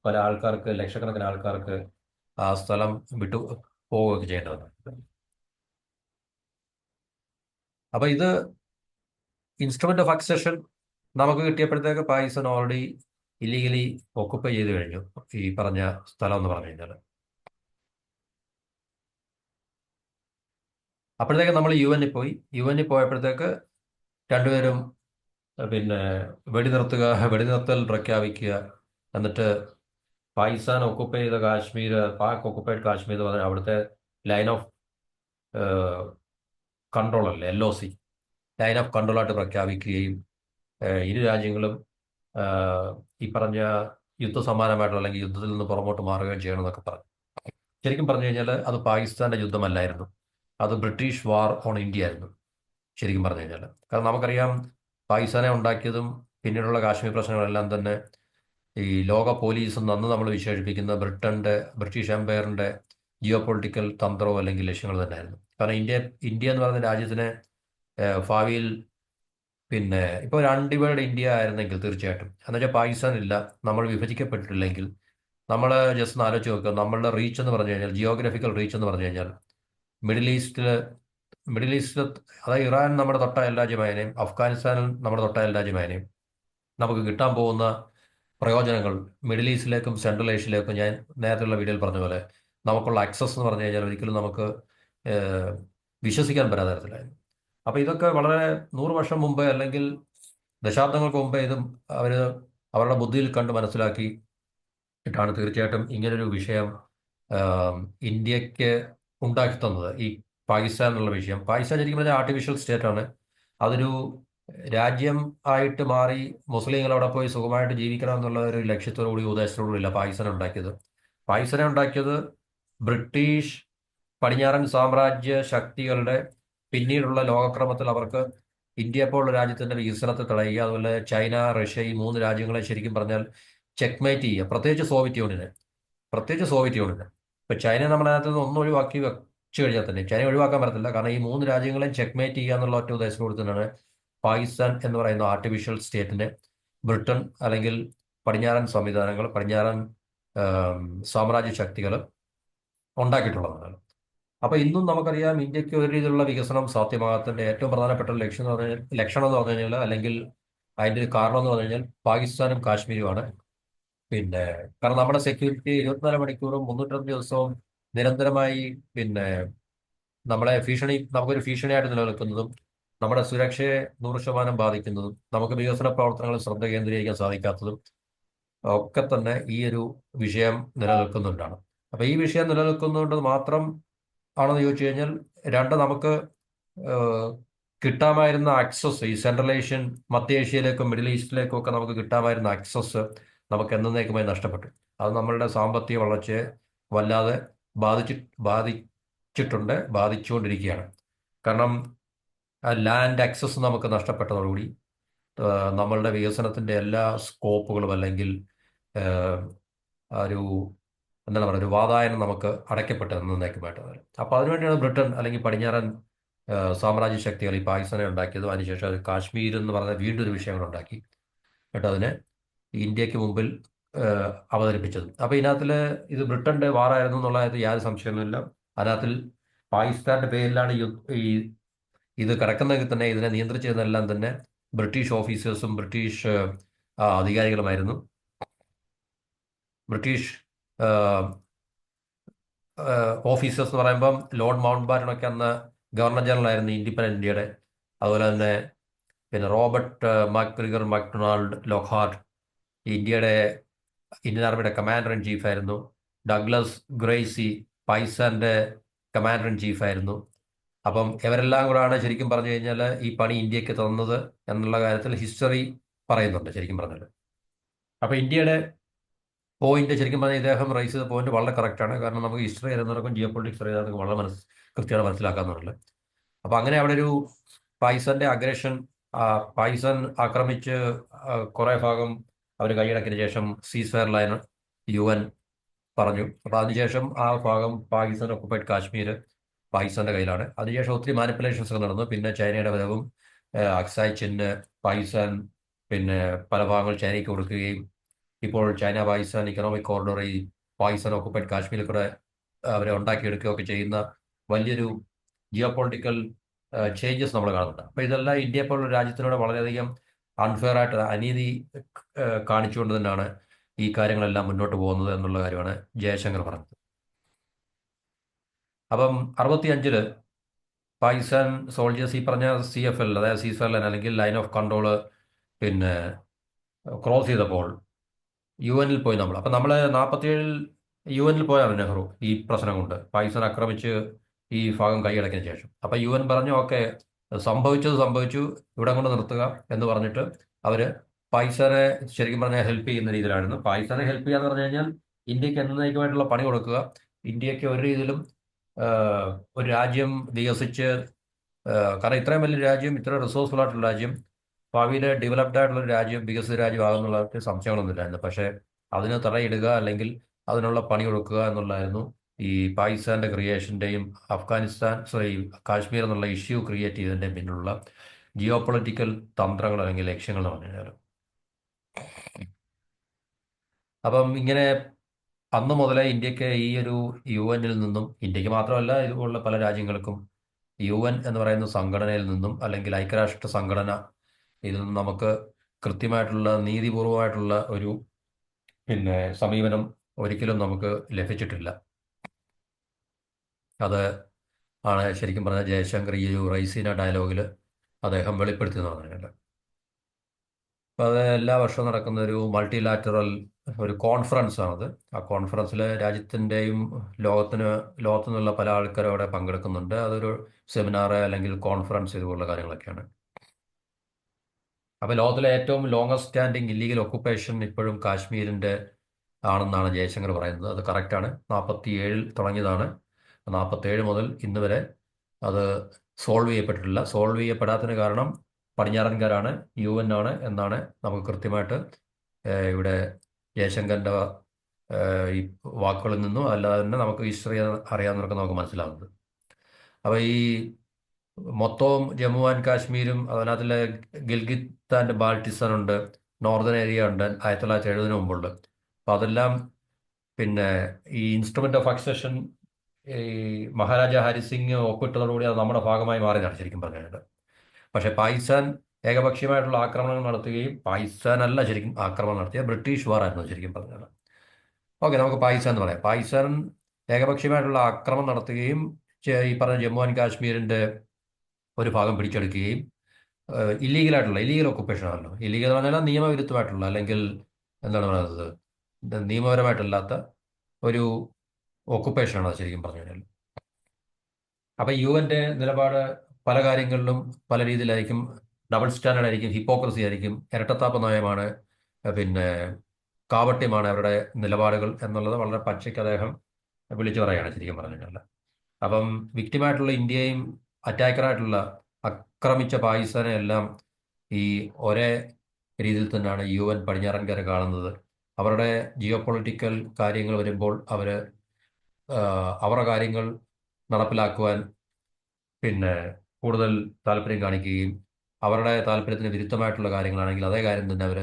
പല ആൾക്കാർക്ക്, ലക്ഷക്കണക്കിന് ആൾക്കാർക്ക് ആ സ്ഥലം വിട്ടു പോവുകയൊക്കെ ചെയ്യേണ്ടത്. അപ്പൊ ഇത് ഇൻസ്ട്രുമെന്റ് ഓഫ് അക്സഷൻ നമുക്ക് കിട്ടിയപ്പോഴത്തേക്ക് പാകിസ്ഥാൻ ഓൾറെഡി ഇല്ലീഗലി ഓക്കുപ്പൈ ചെയ്ത് കഴിഞ്ഞു ഈ പറഞ്ഞ സ്ഥലം എന്ന് പറഞ്ഞു കഴിഞ്ഞാൽ. അപ്പോഴത്തേക്ക് നമ്മൾ യു എന്നിൽ പോയപ്പോഴത്തേക്ക് രണ്ടുപേരും പിന്നെ വെടിനിർത്തുക, വെടിനിർത്തൽ പ്രഖ്യാപിക്കുക, എന്നിട്ട് പാകിസ്ഥാൻ ഒക്കുപ്പൈ ചെയ്ത കാശ്മീർ, പാക് ഒക്കുപ്പൈഡ് കാശ്മീർ എന്ന് പറഞ്ഞാൽ അവിടുത്തെ ലൈൻ ഓഫ് കൺട്രോൾ അല്ലേ, LOC, ലൈൻ ഓഫ് കൺട്രോൾ ആയിട്ട് പ്രഖ്യാപിക്കുകയും ഇരു രാജ്യങ്ങളും ഈ പറഞ്ഞ യുദ്ധസമാനമായിട്ടുള്ള അല്ലെങ്കിൽ യുദ്ധത്തിൽ നിന്ന് പുറമോട്ട് മാറുകയും ചെയ്യണമെന്നൊക്കെ പറഞ്ഞു. ശരിക്കും പറഞ്ഞു കഴിഞ്ഞാൽ അത് പാകിസ്ഥാന്റെ യുദ്ധമല്ലായിരുന്നു, അത് ബ്രിട്ടീഷ് വാർ ഓൺ ഇന്ത്യ ആയിരുന്നു ശരിക്കും പറഞ്ഞു കഴിഞ്ഞാൽ. കാരണം നമുക്കറിയാം പാകിസ്ഥാനെ ഉണ്ടാക്കിയതും പിന്നീടുള്ള കാശ്മീർ പ്രശ്നങ്ങളെല്ലാം തന്നെ ഈ ലോക പോലീസ് എന്ന് അന്ന് നമ്മൾ വിശേഷിപ്പിക്കുന്ന ബ്രിട്ടീഷ് എംപയറിന്റെ ജിയോ പൊളിറ്റിക്കൽ തന്ത്രവും അല്ലെങ്കിൽ ലക്ഷ്യങ്ങൾ തന്നെയായിരുന്നു. കാരണം ഇന്ത്യ എന്ന് പറയുന്ന രാജ്യത്തിന് ഭാവിയിൽ പിന്നെ ഇപ്പോൾ ഒരു അൺഡിവൈഡ് ഇന്ത്യ ആയിരുന്നെങ്കിൽ തീർച്ചയായിട്ടും, എന്നുവെച്ചാൽ പാകിസ്ഥാൻ ഇല്ല, നമ്മൾ വിഭജിക്കപ്പെട്ടിട്ടില്ലെങ്കിൽ, നമ്മൾ ജസ്റ്റ് ഒന്ന് ആലോചിച്ച് നോക്കുക, നമ്മളുടെ റീച്ച് എന്ന് പറഞ്ഞു കഴിഞ്ഞാൽ, ജിയോഗ്രഫിക്കൽ റീച്ച് എന്ന് പറഞ്ഞു കഴിഞ്ഞാൽ മിഡിൽ ഈസ്റ്റിൽ മിഡിൽ ഈസ്റ്റിൽ അതായത് ഇറാൻ നമ്മുടെ തൊട്ട എല്ലാ രാജ്യമായതിനെയും അഫ്ഗാനിസ്ഥാനിൽ നമ്മുടെ തൊട്ട എല്ലാ രാജ്യമായതിനെയും നമുക്ക് കിട്ടാൻ പോകുന്ന പ്രയോജനങ്ങൾ മിഡിൽ ഈസ്റ്റിലേക്കും സെൻട്രൽ ഏഷ്യയിലേക്കും ഞാൻ നേരത്തെയുള്ള വീഡിയോയിൽ പറഞ്ഞ പോലെ നമുക്കുള്ള ആക്സസ് എന്ന് പറഞ്ഞു കഴിഞ്ഞാൽ ഒരിക്കലും നമുക്ക് ഏഹ്, വിശ്വസിക്കാൻ പറ്റാത്ത തരത്തിലായിരുന്നു. അപ്പോൾ ഇതൊക്കെ വളരെ 100 വർഷം മുമ്പ് അല്ലെങ്കിൽ ദശാബ്ദങ്ങൾക്ക് മുമ്പേ ഇതും അവർ അവരുടെ ബുദ്ധിയിൽ കണ്ട് മനസ്സിലാക്കി ാണ് തീർച്ചയായിട്ടും ഇങ്ങനൊരു വിഷയം ആം, ഇന്ത്യക്ക് ഉണ്ടാക്കി തന്നത്. ഈ പാകിസ്ഥാൻ എന്നുള്ള വിഷയം, പാകിസ്ഥാൻ ശരിക്കും പറഞ്ഞാൽ ആർട്ടിഫിഷ്യൽ സ്റ്റേറ്റ് ആണ്. അതൊരു രാജ്യം ആയിട്ട് മാറി മുസ്ലിങ്ങൾ അവിടെ പോയി സുഖമായിട്ട് ജീവിക്കണം എന്നുള്ള ഒരു ലക്ഷ്യത്തോടു കൂടി ഉദ്ദേശത്തോടു കൂടിയില്ല പാകിസ്ഥാൻ ഉണ്ടാക്കിയത്. പാകിസ്ഥാനെ ഉണ്ടാക്കിയത് ബ്രിട്ടീഷ് പടിഞ്ഞാറൻ സാമ്രാജ്യ ശക്തികളുടെ പിന്നീടുള്ള ലോകക്രമത്തിൽ അവർക്ക് ഇന്ത്യ പോലുള്ള രാജ്യത്തിന്റെ വികസനത്തെ തടയുക, അതുപോലെ ചൈന, റഷ്യ, ഈ 3 രാജ്യങ്ങളെ ശരിക്കും പറഞ്ഞാൽ ചെക്ക്മേറ്റ് ചെയ്യുക, പ്രത്യേകിച്ച് സോവിയറ്റ് യൂണിയന്. ഇപ്പൊ ചൈനയെ നമ്മൾ അതിനകത്ത് നിന്ന് ഒന്ന് ഒഴിവാക്കി വെച്ചു കഴിഞ്ഞാൽ തന്നെ ചൈന ഒഴിവാക്കാൻ പറ്റത്തില്ല. കാരണം ഈ 3 രാജ്യങ്ങളെയും ചെക്ക്മേറ്റ് ചെയ്യുക എന്നുള്ള ഒറ്റ ഉദ്ദേശത്തോട് തന്നെയാണ് പാകിസ്ഥാൻ എന്ന് പറയുന്ന ആർട്ടിഫിഷ്യൽ സ്റ്റേറ്റിനെ ബ്രിട്ടൻ അല്ലെങ്കിൽ പടിഞ്ഞാറൻ സംവിധാനങ്ങൾ, പടിഞ്ഞാറൻ ആം, സാമ്രാജ്യ ശക്തികൾ ഉണ്ടാക്കിയിട്ടുള്ളതാണ്. അപ്പൊ ഇന്നും നമുക്കറിയാം ഇന്ത്യക്ക് ഒരു രീതിയിലുള്ള വികസനം സാധ്യമാകാത്തതിന്റെ ഏറ്റവും പ്രധാനപ്പെട്ട ഒരു ലക്ഷണം എന്ന് പറഞ്ഞു കഴിഞ്ഞാൽ, അല്ലെങ്കിൽ അതിന്റെ ഒരു കാരണം എന്ന് പറഞ്ഞു കഴിഞ്ഞാൽ പാകിസ്ഥാനും കാശ്മീരുമാണ്. പിന്നെ കാരണം നമ്മുടെ സെക്യൂരിറ്റി 24 മണിക്കൂറും 365 ദിവസവും നിരന്തരമായി പിന്നെ നമുക്കൊരു ഭീഷണിയായിട്ട് നിലനിൽക്കുന്നതും, നമ്മുടെ സുരക്ഷയെ 100% ബാധിക്കുന്നതും, നമുക്ക് വികസന പ്രവർത്തനങ്ങളിൽ ശ്രദ്ധ കേന്ദ്രീകരിക്കാൻ സാധിക്കാത്തതും ഒക്കെ തന്നെ ഈ ഒരു വിഷയം നിലനിൽക്കുന്നുണ്ടാണ്. അപ്പൊ ഈ വിഷയം നിലനിൽക്കുന്നുണ്ട് മാത്രം ആണെന്ന് ചോദിച്ചു കഴിഞ്ഞാൽ, രണ്ട്, നമുക്ക് ഏഹ്, കിട്ടാമായിരുന്ന ആക്സസ് ഈ സെൻട്രൽ ഏഷ്യൻ, മധ്യ ഏഷ്യയിലേക്കും മിഡിൽ ഈസ്റ്റിലേക്കും ഒക്കെ നമുക്ക് കിട്ടാമായിരുന്ന ആക്സസ് നമുക്ക് എന്നേക്കുമായി നഷ്ടപ്പെട്ടു. അത് നമ്മളുടെ സാമ്പത്തിക വളർച്ചയെ വല്ലാതെ ബാധിച്ചി ബാധിച്ചുകൊണ്ടിരിക്കുകയാണ്. കാരണം ലാൻഡ് ആക്സസ് നമുക്ക് നഷ്ടപ്പെട്ടതോടുകൂടി നമ്മളുടെ വികസനത്തിന്റെ എല്ലാ സ്കോപ്പുകളും അല്ലെങ്കിൽ ഏഹ്, ആ ഒരു എന്താണ് പറയുക, ഒരു വാതായനം നമുക്ക് അടയ്ക്കപ്പെട്ടത് എന്നേക്കുമായിട്ട് വരും. അപ്പോൾ അതിനുവേണ്ടിയാണ് ബ്രിട്ടൻ അല്ലെങ്കിൽ പടിഞ്ഞാറൻ സാമ്രാജ്യ ശക്തികൾ ഈ പാകിസ്ഥാനെ ഉണ്ടാക്കിയതും അതിനുശേഷം അത് കാശ്മീർ എന്ന് പറഞ്ഞ വീണ്ടും ഒരു വിഷയങ്ങൾ ഉണ്ടാക്കി എന്നിട്ട് അതിനെ ഇന്ത്യക്ക് മുമ്പിൽ അവതരിപ്പിച്ചത്. അപ്പോൾ ഇതിനകത്തിൽ ഇത് ബ്രിട്ടന്റെ വാറായിരുന്നു എന്നുള്ളത് യാതൊരു സംശയമൊന്നുമില്ല. അതിനകത്തിൽ പാകിസ്ഥാന്റെ പേരിലാണ് ഈ ഇത് കിടക്കുന്നതെങ്കിൽ തന്നെ ഇതിനെ നിയന്ത്രിച്ചിരുന്നതെല്ലാം തന്നെ ബ്രിട്ടീഷ് ഓഫീസേഴ്സും ബ്രിട്ടീഷ് അധികാരികളുമായിരുന്നു. ബ്രിട്ടീഷ് ഓഫീസേഴ്സ് എന്ന് പറയുമ്പം ലോർഡ് മൗണ്ട് ബാറ്റനൊക്കെ അന്ന് ഗവർണർ ജനറൽ ആയിരുന്നു ഇൻഡിപെൻഡന്റ് ഇന്ത്യയുടെ. അതുപോലെ തന്നെ പിന്നെ Robert McGregor McDonald Lockhart Indian ആർമിയുടെ കമാൻഡർ ഇൻ ചീഫ് ആയിരുന്നു. ഡഗ്ലസ് ഗ്രേസി പാകിസ്ഥാന്റെ കമാൻഡർ ഇൻ ചീഫ് ആയിരുന്നു. അപ്പം ഇവരെല്ലാം കൂടാണ് ശരിക്കും പറഞ്ഞു കഴിഞ്ഞാൽ ഈ പണി ഇന്ത്യക്ക് തന്നത് എന്നുള്ള കാര്യത്തിൽ ഹിസ്റ്ററി പറയുന്നുണ്ട് ശരിക്കും പറഞ്ഞാൽ. അപ്പൊ ഇന്ത്യയുടെ പോയിന്റ് ശരിക്കും പറഞ്ഞാൽ ഇദ്ദേഹം റൈസ് ചെയ്ത പോയിന്റ് വളരെ കറക്റ്റാണ്. കാരണം നമുക്ക് ഹിസ്റ്ററി അറിയുന്നവർക്കും ജിയോ പൊളിറ്റിക്സ് അറിയാവുന്നവർക്കും വളരെ കൃത്യമായി മനസ്സിലാക്കാന്നുള്ളത്. അപ്പൊ അങ്ങനെ അവിടെ ഒരു പാകിസ്ഥാന്റെ അഗ്രഷൻ, പാകിസ്ഥാൻ ആക്രമിച്ച് കുറെ ഭാഗം അവർ കൈയടക്കിയതിനു ശേഷം സീസ് ഫയർ ലൈൻ UN പറഞ്ഞു. അപ്പോൾ അതിനുശേഷം ആ ഭാഗം പാകിസ്ഥാൻ ഒക്കുപൈഡ് കാശ്മീർ പാകിസ്ഥാന്റെ കയ്യിലാണ്. അതിനുശേഷം ഒത്തിരി മാനിപ്പുലേഷൻസ് ഒക്കെ നടന്നു. പിന്നെ ചൈനയുടെ വരവും അക്സായ് ചിന് പാകിസ്ഥാൻ പിന്നെ പല ഭാഗങ്ങൾ ചൈനയ്ക്ക് കൊടുക്കുകയും ഇപ്പോൾ ചൈന പാകിസ്ഥാൻ ഇക്കണോമിക് കോറിഡോർ ഈ പാകിസ്ഥാൻ ഒക്കുപൈഡ് കാശ്മീരിൽ കൂടെ അവരെ ഉണ്ടാക്കിയെടുക്കുകയൊക്കെ ചെയ്യുന്ന വലിയൊരു ജിയോ പൊളിറ്റിക്കൽ ചേഞ്ചസ് നമ്മൾ കാണുന്നുണ്ട്. അപ്പോൾ ഇതെല്ലാം ഇന്ത്യയെ പോലുള്ള രാജ്യത്തിനോട് വളരെയധികം അൺഫെയർ ആയിട്ട് അനീതി കാണിച്ചുകൊണ്ട് തന്നെയാണ് ഈ കാര്യങ്ങളെല്ലാം മുന്നോട്ട് പോകുന്നത് എന്നുള്ള കാര്യമാണ് ജയശങ്കർ പറഞ്ഞത്. അപ്പം 65-ല് പാകിസ്ഥാൻ സോൾജേഴ്സ് ഈ പറഞ്ഞ CFL അതായത് സീസർ ലൈൻ അല്ലെങ്കിൽ ലൈൻ ഓഫ് കൺട്രോള് പിന്നെ ക്രോസ് ചെയ്തപ്പോൾ UN-ൽ പോയി നമ്മൾ. അപ്പം നമ്മൾ 47-ൽ UN-ൽ പോയാണ് നെഹ്റു ഈ പ്രശ്നം കൊണ്ട് പാകിസ്ഥാൻ ആക്രമിച്ച് ഈ ഭാഗം കൈയടക്കിയതിന് ശേഷം. അപ്പം UN പറഞ്ഞു ഓക്കെ സംഭവിച്ചത് സംഭവിച്ചു, ഇവിടെ കൊണ്ട് നിർത്തുക എന്ന് പറഞ്ഞിട്ട് അവർ പാകിസ്ഥാനെ ശരിക്കും പറഞ്ഞാൽ ഹെൽപ്പ് ചെയ്യുന്ന രീതിയിലായിരുന്നു. പാകിസ്ഥാനെ ഹെൽപ്പ് ചെയ്യാന്ന് പറഞ്ഞു കഴിഞ്ഞാൽ ഇന്ത്യക്ക് എന്നേക്കുമായിട്ടുള്ള പണി കൊടുക്കുക, ഇന്ത്യക്ക് ഒരു രീതിയിലും ഒരു രാജ്യം വികസിച്ച് കാരണം ഇത്രയും വലിയ രാജ്യം, ഇത്ര റിസോഴ്സ്ഫുൾ ആയിട്ടുള്ള രാജ്യം, ഭാവിയിൽ ഡെവലപ്ഡ് ആയിട്ടുള്ള ഒരു രാജ്യം, വികസിത രാജ്യമാകുന്നുള്ളവർക്ക് സംശയങ്ങളൊന്നുമില്ലായിരുന്നു. പക്ഷേ അതിന് തടയിടുക അല്ലെങ്കിൽ അതിനുള്ള പണി കൊടുക്കുക എന്നുള്ളതായിരുന്നു ഈ പാകിസ്ഥാന്റെ ക്രിയേഷന്റെയും കാശ്മീർ എന്നുള്ള ഇഷ്യൂ ക്രിയേറ്റ് ചെയ്തതിൻ്റെയും പിന്നിലുള്ള ജിയോ പൊളിറ്റിക്കൽ തന്ത്രങ്ങൾ അല്ലെങ്കിൽ ലക്ഷ്യങ്ങൾ എന്ന് പറഞ്ഞു കഴിഞ്ഞാൽ. അപ്പം ഇങ്ങനെ അന്ന് മുതലേ ഇന്ത്യക്ക് ഈ ഒരു UN-ൽ നിന്നും, ഇന്ത്യക്ക് മാത്രമല്ല ഇതുപോലുള്ള പല രാജ്യങ്ങൾക്കും UN എന്ന് പറയുന്ന സംഘടനയിൽ നിന്നും അല്ലെങ്കിൽ ഐക്യരാഷ്ട്ര സംഘടന ഇതിൽ നിന്ന് നമുക്ക് കൃത്യമായിട്ടുള്ള നീതിപൂർവമായിട്ടുള്ള ഒരു സമീപനം ഒരിക്കലും നമുക്ക് ലഭിച്ചിട്ടില്ല. അത് ആണ് ശരിക്കും പറഞ്ഞാൽ ജയശങ്കർ ഈ ഒരു റൈസീന ഡയലോഗിൽ അദ്ദേഹം വെളിപ്പെടുത്തിയെന്ന് പറഞ്ഞിട്ടുണ്ട്. അപ്പോൾ അത് എല്ലാ വർഷവും നടക്കുന്ന ഒരു മൾട്ടിലാറ്ററൽ ഒരു കോൺഫറൻസ് ആണത്. ആ കോൺഫറൻസിൽ രാജ്യത്തിൻ്റെയും ലോകത്തു നിന്നുള്ള പല ആൾക്കാരും അവിടെ പങ്കെടുക്കുന്നുണ്ട്. അതൊരു സെമിനാർ അല്ലെങ്കിൽ കോൺഫറൻസ് ഇതുപോലുള്ള കാര്യങ്ങളൊക്കെയാണ്. അപ്പോൾ ലോകത്തിലെ ഏറ്റവും ലോങ്ങസ്റ്റ് സ്റ്റാൻഡിങ് ഇല്ലീഗൽ ഒക്കുപ്പേഷൻ ഇപ്പോഴും കാശ്മീരിൻ്റെ ആണെന്നാണ് ജയശങ്കർ പറയുന്നത്. അത് കറക്റ്റാണ്. 47-ൽ തുടങ്ങിയതാണ്. 47 മുതൽ ഇന്ന് വരെ അത് സോൾവ് ചെയ്യപ്പെട്ടിട്ടില്ല. സോൾവ് ചെയ്യപ്പെടാത്തതിന് കാരണം പടിഞ്ഞാറൻകാരാണ്, UN ആണ് എന്നാണ് നമുക്ക് കൃത്യമായിട്ട് ഇവിടെ ജയശങ്കറിൻ്റെ ഈ വാക്കുകളിൽ നിന്നും അല്ലാതെ തന്നെ നമുക്ക് ഹിസ്റ്ററി അറിയാവുന്നവർക്ക് നമുക്ക് മനസ്സിലാവുന്നത്. അപ്പോൾ ഈ മൊത്തവും ജമ്മു ആൻഡ് കാശ്മീരും അതിനകത്തിലെ ഗിൽഗിത്ത് ആൻഡ് ബാൾട്ടിസ്ഥാൻ ഉണ്ട്, നോർത്തേൺ ഏരിയ ഉണ്ട് 1970 മുമ്പുണ്ട്. അപ്പോൾ അതെല്ലാം ഈ ഇൻസ്ട്രുമെന്റ് ഓഫ് അക്സഷൻ ഈ മഹാരാജ ഹരി സിംഗ് ഒപ്പിട്ടതോടുകൂടി അത് നമ്മുടെ ഭാഗമായി മാറിയതാണ് ശരിക്കും പറഞ്ഞത്. പക്ഷേ പാകിസ്ഥാൻ ഏകപക്ഷീയമായിട്ടുള്ള ആക്രമണങ്ങൾ നടത്തുകയും, പാകിസ്ഥാൻ അല്ല ശരിക്കും ആക്രമണം നടത്തിയ ബ്രിട്ടീഷ് വാറായിരുന്നു ശരിക്കും പറഞ്ഞത്. ഓക്കെ, നമുക്ക് പാകിസ്ഥാൻ എന്ന് പറയാം. പാകിസ്ഥാൻ ഏകപക്ഷീയമായിട്ടുള്ള ആക്രമണം നടത്തുകയും ഈ പറഞ്ഞ ജമ്മു ആൻഡ് കാശ്മീരിൻ്റെ ഒരു ഭാഗം പിടിച്ചെടുക്കുകയും ഇല്ലീഗൽ ഒക്കുപ്പേഷൻ ആണല്ലോ. ഇല്ലീഗൽ എന്ന് പറഞ്ഞാൽ നിയമവിരുദ്ധമായിട്ടുള്ള അല്ലെങ്കിൽ എന്താണ് പറയുന്നത്, നിയമപരമായിട്ടല്ലാത്ത ഒരു ഒക്കുപ്പേഷനാണ് അത് ശരിക്കും പറഞ്ഞു കഴിഞ്ഞാൽ. അപ്പം UN-ന്റെ നിലപാട് പല കാര്യങ്ങളിലും പല രീതിയിലായിരിക്കും. ഡബിൾ സ്റ്റാൻഡേർഡ് ആയിരിക്കും, ഹിപ്പോക്രസി ആയിരിക്കും, ഇരട്ടത്താപ്പ് നയമാണ്, പിന്നെ കാപട്യമാണ് അവരുടെ നിലപാടുകൾ എന്നുള്ളത് വളരെ പച്ചയ്ക്ക് അദ്ദേഹം വിളിച്ചു പറയുകയാണ് ശരിക്കും പറഞ്ഞു കഴിഞ്ഞാൽ. അപ്പം വിക്റ്റിമായിട്ടുള്ള ഇന്ത്യയും അറ്റാക്കറായിട്ടുള്ള ആക്രമിച്ച പാകിസ്ഥാനെ എല്ലാം ഈ ഒരേ രീതിയിൽ തന്നെയാണ് UN പടിഞ്ഞാറൻകര കാണുന്നത്. അവരുടെ ജിയോ പൊളിറ്റിക്കൽ കാര്യങ്ങൾ വരുമ്പോൾ അവരുടെ കാര്യങ്ങൾ നടപ്പിലാക്കുവാൻ കൂടുതൽ താല്പര്യം കാണിക്കുകയും അവരുടെ താല്പര്യത്തിന് വിരുദ്ധമായിട്ടുള്ള കാര്യങ്ങളാണെങ്കിൽ അതേ കാര്യം തന്നെ അവർ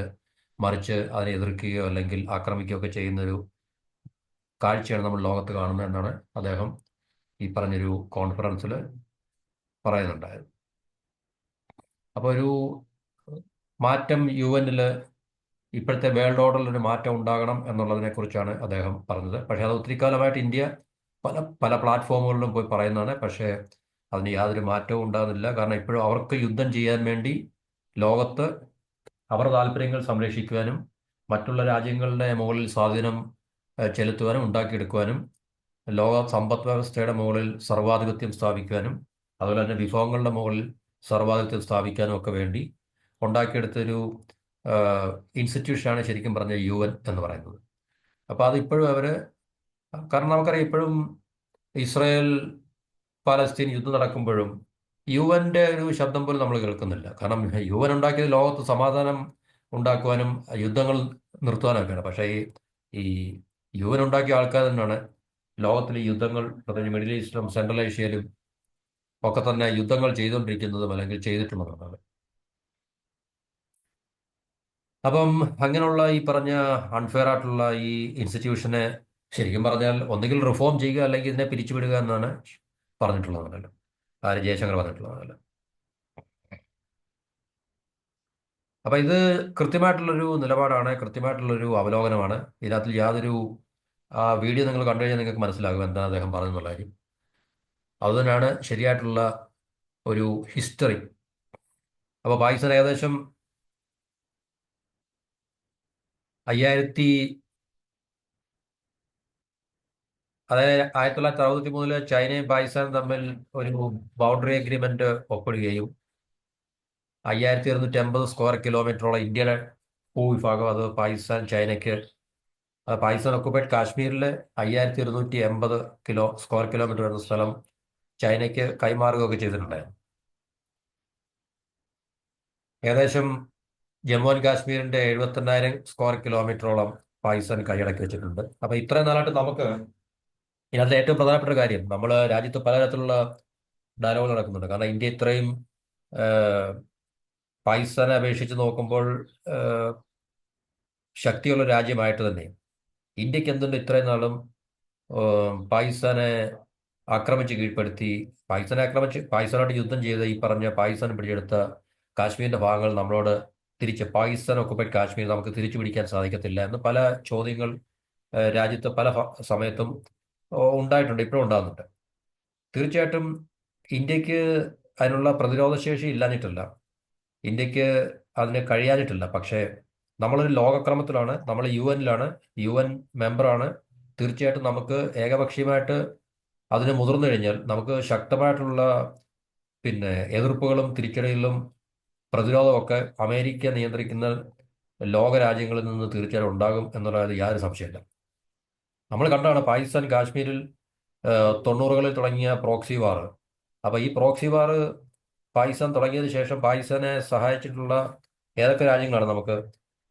മറിച്ച് അതിനെ എതിർക്കുകയോ അല്ലെങ്കിൽ ആക്രമിക്കുകയോ ഒക്കെ ചെയ്യുന്നൊരു കാഴ്ചയാണ് നമ്മൾ ലോകത്ത് കാണുന്നത് എന്നാണ് അദ്ദേഹം ഈ പറഞ്ഞൊരു കോൺഫറൻസിൽ പറയുന്നുണ്ടായത്. അപ്പോൾ ഒരു മാറ്റം UN-ൽ ഇപ്പോഴത്തെ വേൾഡ് ഓർഡറിലൊരു മാറ്റം ഉണ്ടാകണം എന്നുള്ളതിനെക്കുറിച്ചാണ് അദ്ദേഹം പറഞ്ഞത്. പക്ഷേ അത് ഒത്തിരി കാലമായിട്ട് ഇന്ത്യ പല പല പ്ലാറ്റ്ഫോമുകളിലും പോയി പറയുന്നതാണ്. പക്ഷേ അതിന് യാതൊരു മാറ്റവും ഉണ്ടാകുന്നില്ല. കാരണം ഇപ്പോഴും അവർക്ക് യുദ്ധം ചെയ്യാൻ വേണ്ടി ലോകത്ത് അവരുടെ താല്പര്യങ്ങൾ സംരക്ഷിക്കുവാനും മറ്റുള്ള രാജ്യങ്ങളുടെ മുകളിൽ സ്വാധീനം ചെലുത്തുവാനും ഉണ്ടാക്കിയെടുക്കുവാനും ലോക സമ്പദ് വ്യവസ്ഥയുടെ മുകളിൽ സർവാധിപത്യം സ്ഥാപിക്കുവാനും അതുപോലെ തന്നെ വിഭവങ്ങളുടെ മുകളിൽ സർവാധിപത്യം സ്ഥാപിക്കാനും ഒക്കെ വേണ്ടി ഉണ്ടാക്കിയെടുത്തൊരു ഇൻസ്റ്റിറ്റ്യൂഷനാണ് ശരിക്കും പറഞ്ഞ UN എന്ന് പറയുന്നത്. അപ്പോൾ അതിപ്പോഴും കാരണം നമുക്കറിയാം ഇപ്പോഴും ഇസ്രായേൽ പാലസ്തീൻ യുദ്ധം നടക്കുമ്പോഴും UN-ന്റെ ഒരു ശബ്ദം പോലും നമ്മൾ കേൾക്കുന്നില്ല. കാരണം UN ഉണ്ടാക്കിയത് ലോകത്ത് സമാധാനം ഉണ്ടാക്കുവാനും യുദ്ധങ്ങൾ നിർത്തുവാനൊക്കെയാണ്. പക്ഷേ ഈ UN ഉണ്ടാക്കിയ ആൾക്കാർ തന്നെയാണ് ലോകത്തിലെ യുദ്ധങ്ങൾ, പ്രത്യേകിച്ച് മിഡിൽ ഈസ്റ്റിലും സെൻട്രൽ ഏഷ്യയിലും ഒക്കെ തന്നെ യുദ്ധങ്ങൾ ചെയ്തുകൊണ്ടിരിക്കുന്നതും അല്ലെങ്കിൽ ചെയ്തിട്ടുള്ളതാണ്. അപ്പം അങ്ങനെയുള്ള ഈ പറഞ്ഞ അൺഫെയർ ആയിട്ടുള്ള ഈ ഇൻസ്റ്റിറ്റ്യൂഷനെ ശരിക്കും പറഞ്ഞാൽ ഒന്നുകിൽ റിഫോം ചെയ്യുക അല്ലെങ്കിൽ ഇതിനെ പിരിച്ചുവിടുക എന്നാണ് പറഞ്ഞിട്ടുള്ളതാണല്ലോ, ആര് ജയശങ്കർ പറഞ്ഞിട്ടുള്ളതാണല്ലോ. അപ്പൊ ഇത് കൃത്യമായിട്ടുള്ളൊരു നിലപാടാണ്, കൃത്യമായിട്ടുള്ളൊരു അവലോകനമാണ്. ഇതിനകത്തിൽ യാതൊരു ആ വീഡിയോ നിങ്ങൾ കണ്ടു കഴിഞ്ഞാൽ നിങ്ങൾക്ക് മനസ്സിലാകും എന്താണ് അദ്ദേഹം പറഞ്ഞെന്നുള്ള കാര്യം. അതുതന്നെയാണ് ശരിയായിട്ടുള്ള ഒരു ഹിസ്റ്ററി. അപ്പോൾ പാകിസ്ഥാൻ ഏകദേശം 5000, അതായത് 1963 ചൈനയും പാകിസ്ഥാനും തമ്മിൽ ഒരു ബൗണ്ടറി അഗ്രിമെന്റ് ഒപ്പിടുകയും 5250 സ്ക്വയർ കിലോമീറ്ററോളം ഇന്ത്യയുടെ ഭൂവിഭാഗം അത് പാകിസ്ഥാൻ ചൈനയ്ക്ക്, പാകിസ്ഥാൻ ഒക്കുപൈഡ് കാശ്മീരിൽ 5280 സ്ക്വയർ കിലോമീറ്റർ എന്ന സ്ഥലം ചൈനയ്ക്ക് കൈമാറുകയൊക്കെ ചെയ്തിട്ടുണ്ടായിരുന്നു. ഏകദേശം ജമ്മു ആൻഡ് കാശ്മീരിന്റെ 78000 സ്ക്വയർ കിലോമീറ്ററോളം പാകിസ്ഥാൻ കൈയടക്കി വെച്ചിട്ടുണ്ട്. അപ്പൊ ഇത്രയും നാളായിട്ട് നമുക്ക് ഇതിനകത്ത് ഏറ്റവും പ്രധാനപ്പെട്ട കാര്യം, നമ്മൾ രാജ്യത്ത് പലതരത്തിലുള്ള ഡയലോഗ് നടക്കുന്നുണ്ട്. കാരണം ഇന്ത്യ ഇത്രയും പാകിസ്ഥാനെ അപേക്ഷിച്ച് നോക്കുമ്പോൾ ശക്തിയുള്ള രാജ്യമായിട്ട് തന്നെ ഇന്ത്യക്ക് എന്തുണ്ട് ഇത്രയും നാളും പാകിസ്ഥാനെ ആക്രമിച്ച് കീഴ്പ്പെടുത്തി, പാകിസ്ഥാനോട് യുദ്ധം ചെയ്ത് ഈ പറഞ്ഞ പാകിസ്ഥാൻ പിടിച്ചെടുത്ത കാശ്മീരിന്റെ ഭാഗങ്ങൾ നമ്മളോട് തിരിച്ച് പാകിസ്ഥാൻ ഒക്കുപൈഡ് കാശ്മീർ നമുക്ക് തിരിച്ചു പിടിക്കാൻ സാധിക്കത്തില്ല എന്ന് പല ചോദ്യങ്ങൾ രാജ്യത്ത് പല സമയത്തും ഉണ്ടായിട്ടുണ്ട്, ഇപ്പോഴും ഉണ്ടാകുന്നുണ്ട്. തീർച്ചയായിട്ടും ഇന്ത്യക്ക് അതിനുള്ള പ്രതിരോധശേഷി ഇല്ലാഞ്ഞിട്ടില്ല, ഇന്ത്യക്ക് അതിന് കഴിയാഞ്ഞിട്ടില്ല. പക്ഷേ നമ്മളൊരു ലോകക്രമത്തിലാണ്, നമ്മൾ UN-ലാണ്, UN മെമ്പറാണ്. തീർച്ചയായിട്ടും നമുക്ക് ഏകപക്ഷീയമായിട്ട് അതിന് മുതിർന്നു കഴിഞ്ഞാൽ നമുക്ക് ശക്തമായിട്ടുള്ള എതിർപ്പുകളും തിരിച്ചടികളും പ്രതിരോധമൊക്കെ അമേരിക്ക നിയന്ത്രിക്കുന്ന ലോക രാജ്യങ്ങളിൽ നിന്ന് തീർച്ചയായിട്ടും ഉണ്ടാകും എന്നുള്ളത് യാതൊരു സംശയമില്ല. നമ്മൾ കണ്ടാണ് പാകിസ്ഥാൻ കാശ്മീരിൽ 90-കളിൽ തുടങ്ങിയ പ്രോക്സി വാർ. അപ്പോൾ ഈ പ്രോക്സി വാർ പാകിസ്ഥാൻ തുടങ്ങിയതിന് ശേഷം പാകിസ്ഥാനെ സഹായിച്ചിട്ടുള്ള ഏതൊക്കെ രാജ്യങ്ങളാണ്? നമുക്ക്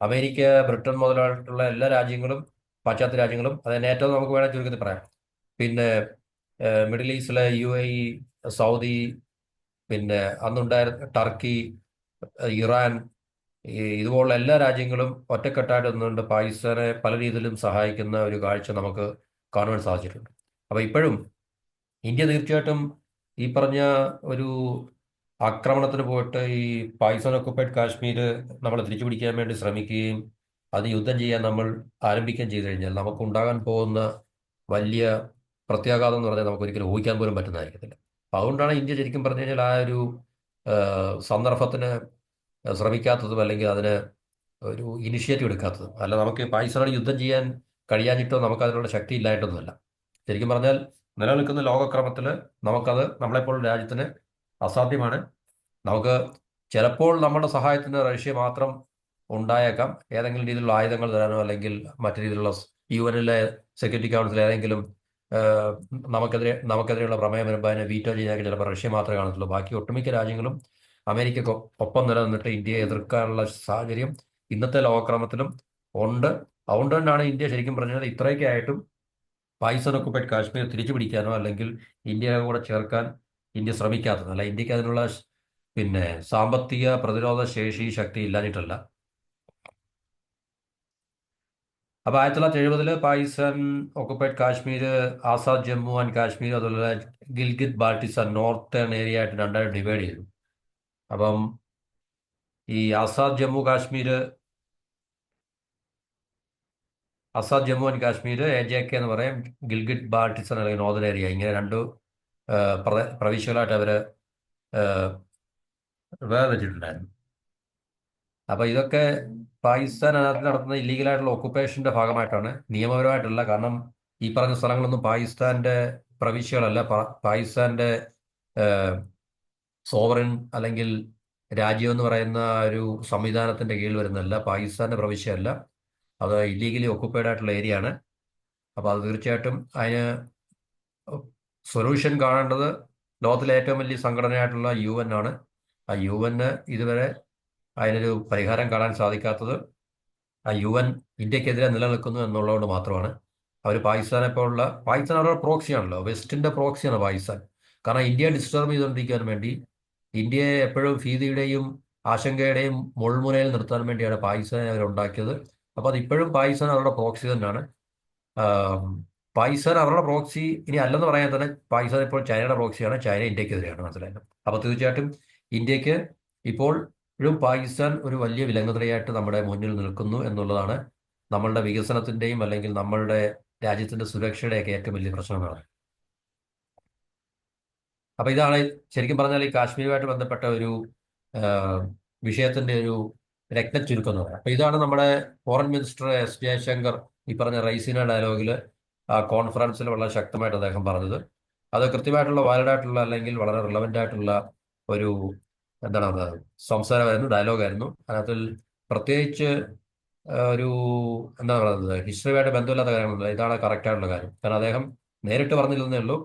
അമേരിക്ക, ബ്രിട്ടൻ മുതലായിട്ടുള്ള എല്ലാ രാജ്യങ്ങളും, പാശ്ചാത്യ രാജ്യങ്ങളും, അത് നേറ്റോ നമുക്ക് വേണേൽ ചുരുക്കത്തിൽ പറയാം. പിന്നെ മിഡിൽ ഈസ്റ്റിലെ UAE, സൗദി, അന്നുണ്ടായിരുന്ന ടർക്കി, ഇറാൻ, ഇതുപോലുള്ള എല്ലാ രാജ്യങ്ങളും ഒറ്റക്കെട്ടായിട്ട് നിന്നുകൊണ്ട് പാകിസ്ഥാനെ പല രീതിയിലും സഹായിക്കുന്ന ഒരു കാഴ്ച നമുക്ക് കാണുവാൻ സാധിച്ചിട്ടുണ്ട്. അപ്പോൾ ഇപ്പോഴും ഇന്ത്യ തീർച്ചയായിട്ടും ഈ പറഞ്ഞ ഒരു ആക്രമണത്തിന് പോയിട്ട് ഈ പാകിസ്ഥാൻ ഒക്കുപൈഡ് കാശ്മീർ നമ്മളെ തിരിച്ചു പിടിക്കാൻ വേണ്ടി ശ്രമിക്കുകയും അത് യുദ്ധം ചെയ്യാൻ നമ്മൾ ആരംഭിക്കുകയും ചെയ്തു കഴിഞ്ഞാൽ നമുക്ക് ഉണ്ടാകാൻ പോകുന്ന വലിയ പ്രത്യാഘാതം എന്ന് പറഞ്ഞാൽ നമുക്ക് ഒരിക്കലും ഊഹിക്കാൻ പോലും പറ്റുന്നതായിരിക്കത്തില്ല. അപ്പം അതുകൊണ്ടാണ് ഇന്ത്യ ശരിക്കും പറഞ്ഞു കഴിഞ്ഞാൽ ആ ഒരു സന്ദർഭത്തിന് ശ്രമിക്കാത്തതും അല്ലെങ്കിൽ അതിന് ഒരു ഇനിഷ്യേറ്റീവ് എടുക്കാത്തതും. അല്ല, നമുക്ക് പാകിസ്ഥാനോട് യുദ്ധം ചെയ്യാൻ കഴിയാഞ്ഞിട്ടോ നമുക്ക് അതിനുള്ള ശക്തി ഇല്ലായിട്ടൊന്നുമല്ല. ശരിക്കും പറഞ്ഞാൽ നിലനിൽക്കുന്ന ലോകക്രമത്തിൽ നമുക്കത് നമ്മളെപ്പോൾ രാജ്യത്തിന് അസാധ്യമാണ്. നമുക്ക് ചിലപ്പോൾ നമ്മുടെ സഹായത്തിന് റഷ്യ മാത്രം ഉണ്ടായേക്കാം, ഏതെങ്കിലും രീതിയിലുള്ള ആയുധങ്ങൾ തരാനോ അല്ലെങ്കിൽ മറ്റു രീതിയിലുള്ള UN-ലെ സെക്യൂരിറ്റി കൗൺസിൽ ഏതെങ്കിലും നമുക്കെതിരെയുള്ള പ്രമേയം വരുമ്പോൾ അതിനെ വീറ്റോ ചെയ്യാൻ ചിലപ്പോൾ റഷ്യ മാത്രമേ കാണത്തുള്ളൂ. ബാക്കി ഒട്ടുമിക്ക രാജ്യങ്ങളും അമേരിക്കക്ക് ഒപ്പം നിലനിന്നിട്ട് ഇന്ത്യയെ എതിർക്കാനുള്ള സാഹചര്യം ഇന്നത്തെ ലോകക്രമത്തിലും ഉണ്ട്. അതുകൊണ്ട് തന്നെയാണ് ഇന്ത്യ ശരിക്കും പറഞ്ഞാൽ ഇത്രയൊക്കെ ആയിട്ടും പാകിസ്ഥാൻ ഒക്കുപൈഡ് കാശ്മീർ തിരിച്ചു പിടിക്കാനോ അല്ലെങ്കിൽ ഇന്ത്യയെ കൂടെ ചേർക്കാൻ ഇന്ത്യ ശ്രമിക്കാത്തത്. അല്ല, ഇന്ത്യക്ക് അതിനുള്ള സാമ്പത്തിക പ്രതിരോധ ശേഷി ശക്തി ഇല്ലാഞ്ഞിട്ടല്ല. അപ്പോൾ 1970 പാകിസ്ഥാൻ ഒക്കുപൈഡ് കാശ്മീർ, ആസാദ് ജമ്മു ആൻഡ് കാശ്മീർ, അതുപോലെ ഗിൽഗിത് ബാൾട്ടിസ്ഥാൻ നോർത്തേൺ ഏരിയ ആയിട്ട് രണ്ടായിട്ട് ഡിവൈഡ് ചെയ്തു. അപ്പം ഈ ആസാദ് ജമ്മു ആൻഡ് കാശ്മീർ AJK എന്ന് പറയും, ഗിൽഗിത് ബാൾട്ടിസ്ഥാൻ അല്ലെങ്കിൽ നോർത്തേൺ ഏരിയ, ഇങ്ങനെ രണ്ട് പ്രവിശ്യകളായിട്ട് അവർ വേർതിരിച്ചിട്ടുണ്ടായിരുന്നു. അപ്പോൾ ഇതൊക്കെ പാകിസ്ഥാൻ അതിനകത്ത് നടത്തുന്ന ഇല്ലീഗലായിട്ടുള്ള ഒക്കുപ്പേഷന്റെ ഭാഗമായിട്ടാണ്, നിയമപരമായിട്ടല്ല. കാരണം ഈ പറഞ്ഞ സ്ഥലങ്ങളൊന്നും പാകിസ്ഥാന്റെ പ്രവിശ്യകളല്ല, പാകിസ്ഥാന്റെ സോവറിൻ അല്ലെങ്കിൽ രാജ്യം എന്ന് പറയുന്ന ഒരു സംവിധാനത്തിന്റെ കീഴിൽ വരുന്നതല്ല, പാകിസ്ഥാന്റെ പ്രവിശ്യമല്ല, അത് ഇല്ലീഗലി ഒക്കുപ്പൈഡ് ആയിട്ടുള്ള ഏരിയ ആണ്. അപ്പോൾ അത് തീർച്ചയായിട്ടും അതിന് സൊല്യൂഷൻ കാണേണ്ടത് ലോകത്തിലെ ഏറ്റവും വലിയ സംഘടനയായിട്ടുള്ള UN ആണ്. ആ UN ഇതുവരെ അതിനൊരു പരിഹാരം കാണാൻ സാധിക്കാത്തത് ആ UN ഇന്ത്യക്കെതിരെ നിലനിൽക്കുന്നു എന്നുള്ളതുകൊണ്ട് മാത്രമാണ്. പാകിസ്ഥാൻ അവരുടെ പ്രോക്സിയാണല്ലോ, വെസ്റ്റിന്റെ പ്രോക്സിയാണ് പാകിസ്ഥാൻ. കാരണം ഇന്ത്യയെ ഡിസ്റ്റർബ് ചെയ്തുകൊണ്ടിരിക്കാൻ വേണ്ടി, ഇന്ത്യയെ എപ്പോഴും ഭീതിയുടെയും ആശങ്കയുടെയും മുൾമുനയിൽ നിർത്താൻ വേണ്ടിയാണ് പാകിസ്ഥാനെ അവരുണ്ടാക്കിയത്. അപ്പോൾ അതിപ്പോഴും പാകിസ്ഥാൻ അവരുടെ പ്രോക്സി തന്നെയാണ്. ആം, പാകിസ്ഥാൻ അവരുടെ പ്രോക്സി ഇനി അല്ലെന്ന് പറയാൻ തന്നെ, പാകിസ്ഥാൻ ഇപ്പോൾ ചൈനയുടെ പ്രോക്സിയാണ്, ചൈന ഇന്ത്യക്കെതിരെയാണ്, മനസ്സിലായത്. അപ്പോൾ തീർച്ചയായിട്ടും ഇന്ത്യക്ക് ഇപ്പോഴും പാകിസ്ഥാൻ ഒരു വലിയ വിലങ്ങുതടിയായിട്ട് നമ്മുടെ മുന്നിൽ നിൽക്കുന്നു എന്നുള്ളതാണ് നമ്മളുടെ വികസനത്തിന്റെയും അല്ലെങ്കിൽ നമ്മളുടെ രാജ്യത്തിന്റെ സുരക്ഷയുടെയൊക്കെ ഏറ്റവും വലിയ പ്രശ്നമാണ്. അപ്പൊ ഇതാണ് ശരിക്കും പറഞ്ഞാൽ ഈ കാശ്മീരുമായിട്ട് ബന്ധപ്പെട്ട ഒരു ആ, വിഷയത്തിന്റെ ഒരു രത്നച്ചുരുക്കം എന്ന് പറയാം. അപ്പൊ ഇതാണ് നമ്മുടെ ഫോറിൻ മിനിസ്റ്റർ എസ് ജയശങ്കർ ഈ പറഞ്ഞ റൈസിന ഡയലോഗിൽ ആ കോൺഫറൻസിൽ വളരെ ശക്തമായിട്ട് അദ്ദേഹം പറഞ്ഞത്. അത് കൃത്യമായിട്ടുള്ള വാലിഡ് ആയിട്ടുള്ള അല്ലെങ്കിൽ വളരെ റിലവൻ്റ് ആയിട്ടുള്ള ഒരു എന്താണ് അത് സംസാരമായിരുന്നു, ഡയലോഗായിരുന്നു. അതിനകത്തിൽ പ്രത്യേകിച്ച് ഒരു എന്താ പറയുന്നത്, ഹിസ്റ്ററിയുമായിട്ട് ബന്ധമില്ലാത്ത കാര്യങ്ങളൊന്നുമില്ല. ഇതാണ് കറക്റ്റ് ആയിട്ടുള്ള കാര്യം. കാരണം അദ്ദേഹം നേരിട്ട് പറഞ്ഞില്ലെന്നേ ഉള്ളൂ,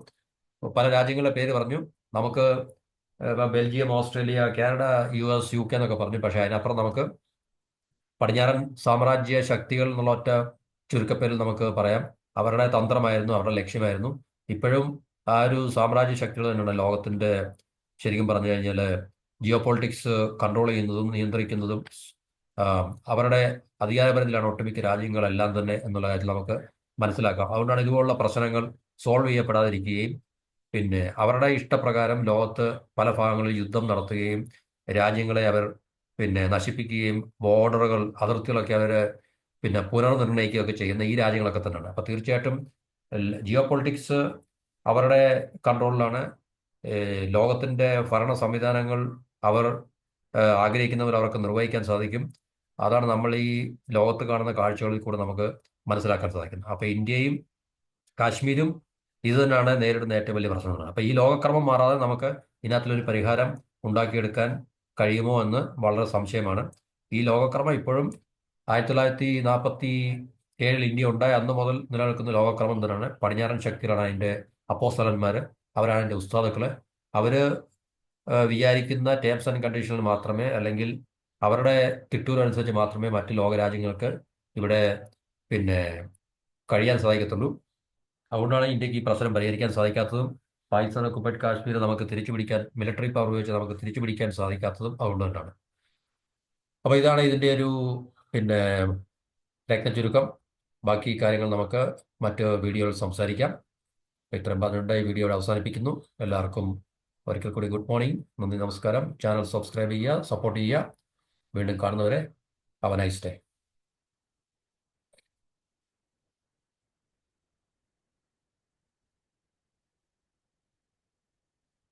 പല രാജ്യങ്ങളുടെ പേര് പറഞ്ഞു. നമുക്ക് Belgium, Australia, Canada, US, UK എന്നൊക്കെ പറഞ്ഞു. പക്ഷേ അതിനപ്പുറം നമുക്ക് പടിഞ്ഞാറൻ സാമ്രാജ്യ ശക്തികൾ എന്നുള്ള ഒറ്റ ചുരുക്കപ്പേരിൽ നമുക്ക് പറയാം. അവരുടെ തന്ത്രമായിരുന്നു, അവരുടെ ലക്ഷ്യമായിരുന്നു. ഇപ്പോഴും ആ ഒരു സാമ്രാജ്യ ശക്തികൾ തന്നെയാണ് ലോകത്തിന്റെ ശരിക്കും പറഞ്ഞു കഴിഞ്ഞാൽ ജിയോ പൊളിറ്റിക്സ് കൺട്രോൾ ചെയ്യുന്നതും നിയന്ത്രിക്കുന്നതും. അവരുടെ അധികാരപരിധിയിലാണ് ഒട്ടുമിക്ക രാജ്യങ്ങളെല്ലാം തന്നെ എന്നുള്ള കാര്യത്തിൽ നമുക്ക് മനസ്സിലാക്കാം. അതുകൊണ്ടാണ് ഇതുപോലുള്ള പ്രശ്നങ്ങൾ സോൾവ് ചെയ്യപ്പെടാതിരിക്കുകയും പിന്നെ അവരുടെ ഇഷ്ടപ്രകാരം ലോകത്ത് പല ഭാഗങ്ങളിൽ യുദ്ധം നടത്തുകയും രാജ്യങ്ങളെ അവർ നശിപ്പിക്കുകയും ബോർഡറുകൾ, അതിർത്തികളൊക്കെ അവർ പുനർനിർണ്ണയിക്കുകയൊക്കെ ചെയ്യുന്ന ഈ രാജ്യങ്ങളൊക്കെ തന്നെയാണ്. അപ്പോൾ തീർച്ചയായിട്ടും ജിയോ പൊളിറ്റിക്സ് അവരുടെ കൺട്രോളിലാണ്. ലോകത്തിന്റെ ഭരണ സംവിധാനങ്ങൾ അവർ ആഗ്രഹിക്കുന്നവർ അവർക്ക് നിർവഹിക്കാൻ സാധിക്കും. അതാണ് നമ്മൾ ഈ ലോകത്ത് കാണുന്ന കാഴ്ചകളിൽ കൂടെ നമുക്ക് മനസ്സിലാക്കാൻ സാധിക്കുന്നത്. അപ്പോൾ ഇന്ത്യയും കാശ്മീരും ഇത് തന്നെയാണ് നേരിടുന്ന ഏറ്റവും വലിയ പ്രശ്നങ്ങൾ. അപ്പോൾ ഈ ലോകക്രമം മാറാതെ നമുക്ക് ഇതിനകത്തിലൊരു പരിഹാരം ഉണ്ടാക്കിയെടുക്കാൻ കഴിയുമോ എന്ന് വളരെ സംശയമാണ്. ഈ ലോകക്രമം ഇപ്പോഴും 1947 ഇന്ത്യ ഉണ്ടായ അന്ന് മുതൽ നിലനിൽക്കുന്ന ലോകക്രമം തന്നെയാണ്. പടിഞ്ഞാറൻ ശക്തികളാണ് അതിൻ്റെ അപ്പോസ്തലന്മാർ, അവരാണ് അതിൻ്റെ ഉസ്താദുക്കള്. അവര് വിചാരിക്കുന്ന ടേംസ് ആൻഡ് കണ്ടീഷനിൽ മാത്രമേ, അല്ലെങ്കിൽ അവരുടെ തിട്ടൂരനുസരിച്ച് മാത്രമേ മറ്റ് ലോകരാജ്യങ്ങൾക്ക് ഇവിടെ പിന്നെ കഴിയാൻ സാധിക്കത്തുള്ളൂ. അതുകൊണ്ടാണ് ഇന്ത്യക്ക് ഈ പ്രശ്നം പരിഹരിക്കാൻ സാധിക്കാത്തതും പാകിസ്ഥാൻ ഒക്കുപൈഡ് കാശ്മീർ നമുക്ക് തിരിച്ചുപിടിക്കാൻ, മിലിറ്ററി പവർ ഉപയോഗിച്ച് നമുക്ക് തിരിച്ചുപിടിക്കാൻ സാധിക്കാത്തതും അതുകൊണ്ട് തന്നെയാണ്. അപ്പോൾ ഇതാണ് ഇതിൻ്റെ ഒരു പിന്നെ ചുരുക്കം. ബാക്കി കാര്യങ്ങൾ നമുക്ക് മറ്റ് വീഡിയോയിൽ സംസാരിക്കാം. ഇത്രയും പറഞ്ഞുകൊണ്ട് ഈ വീഡിയോ അവസാനിപ്പിക്കുന്നു. എല്ലാവർക്കും ഒരിക്കൽ കൂടി ഗുഡ് മോർണിംഗ്, നന്ദി, നമസ്കാരം. ചാനൽ സബ്സ്ക്രൈബ് ചെയ്യുക, സപ്പോർട്ട് ചെയ്യുക. വീണ്ടും കാണുന്നവരെ ഹാവ് എ നൈസ് ഡേ.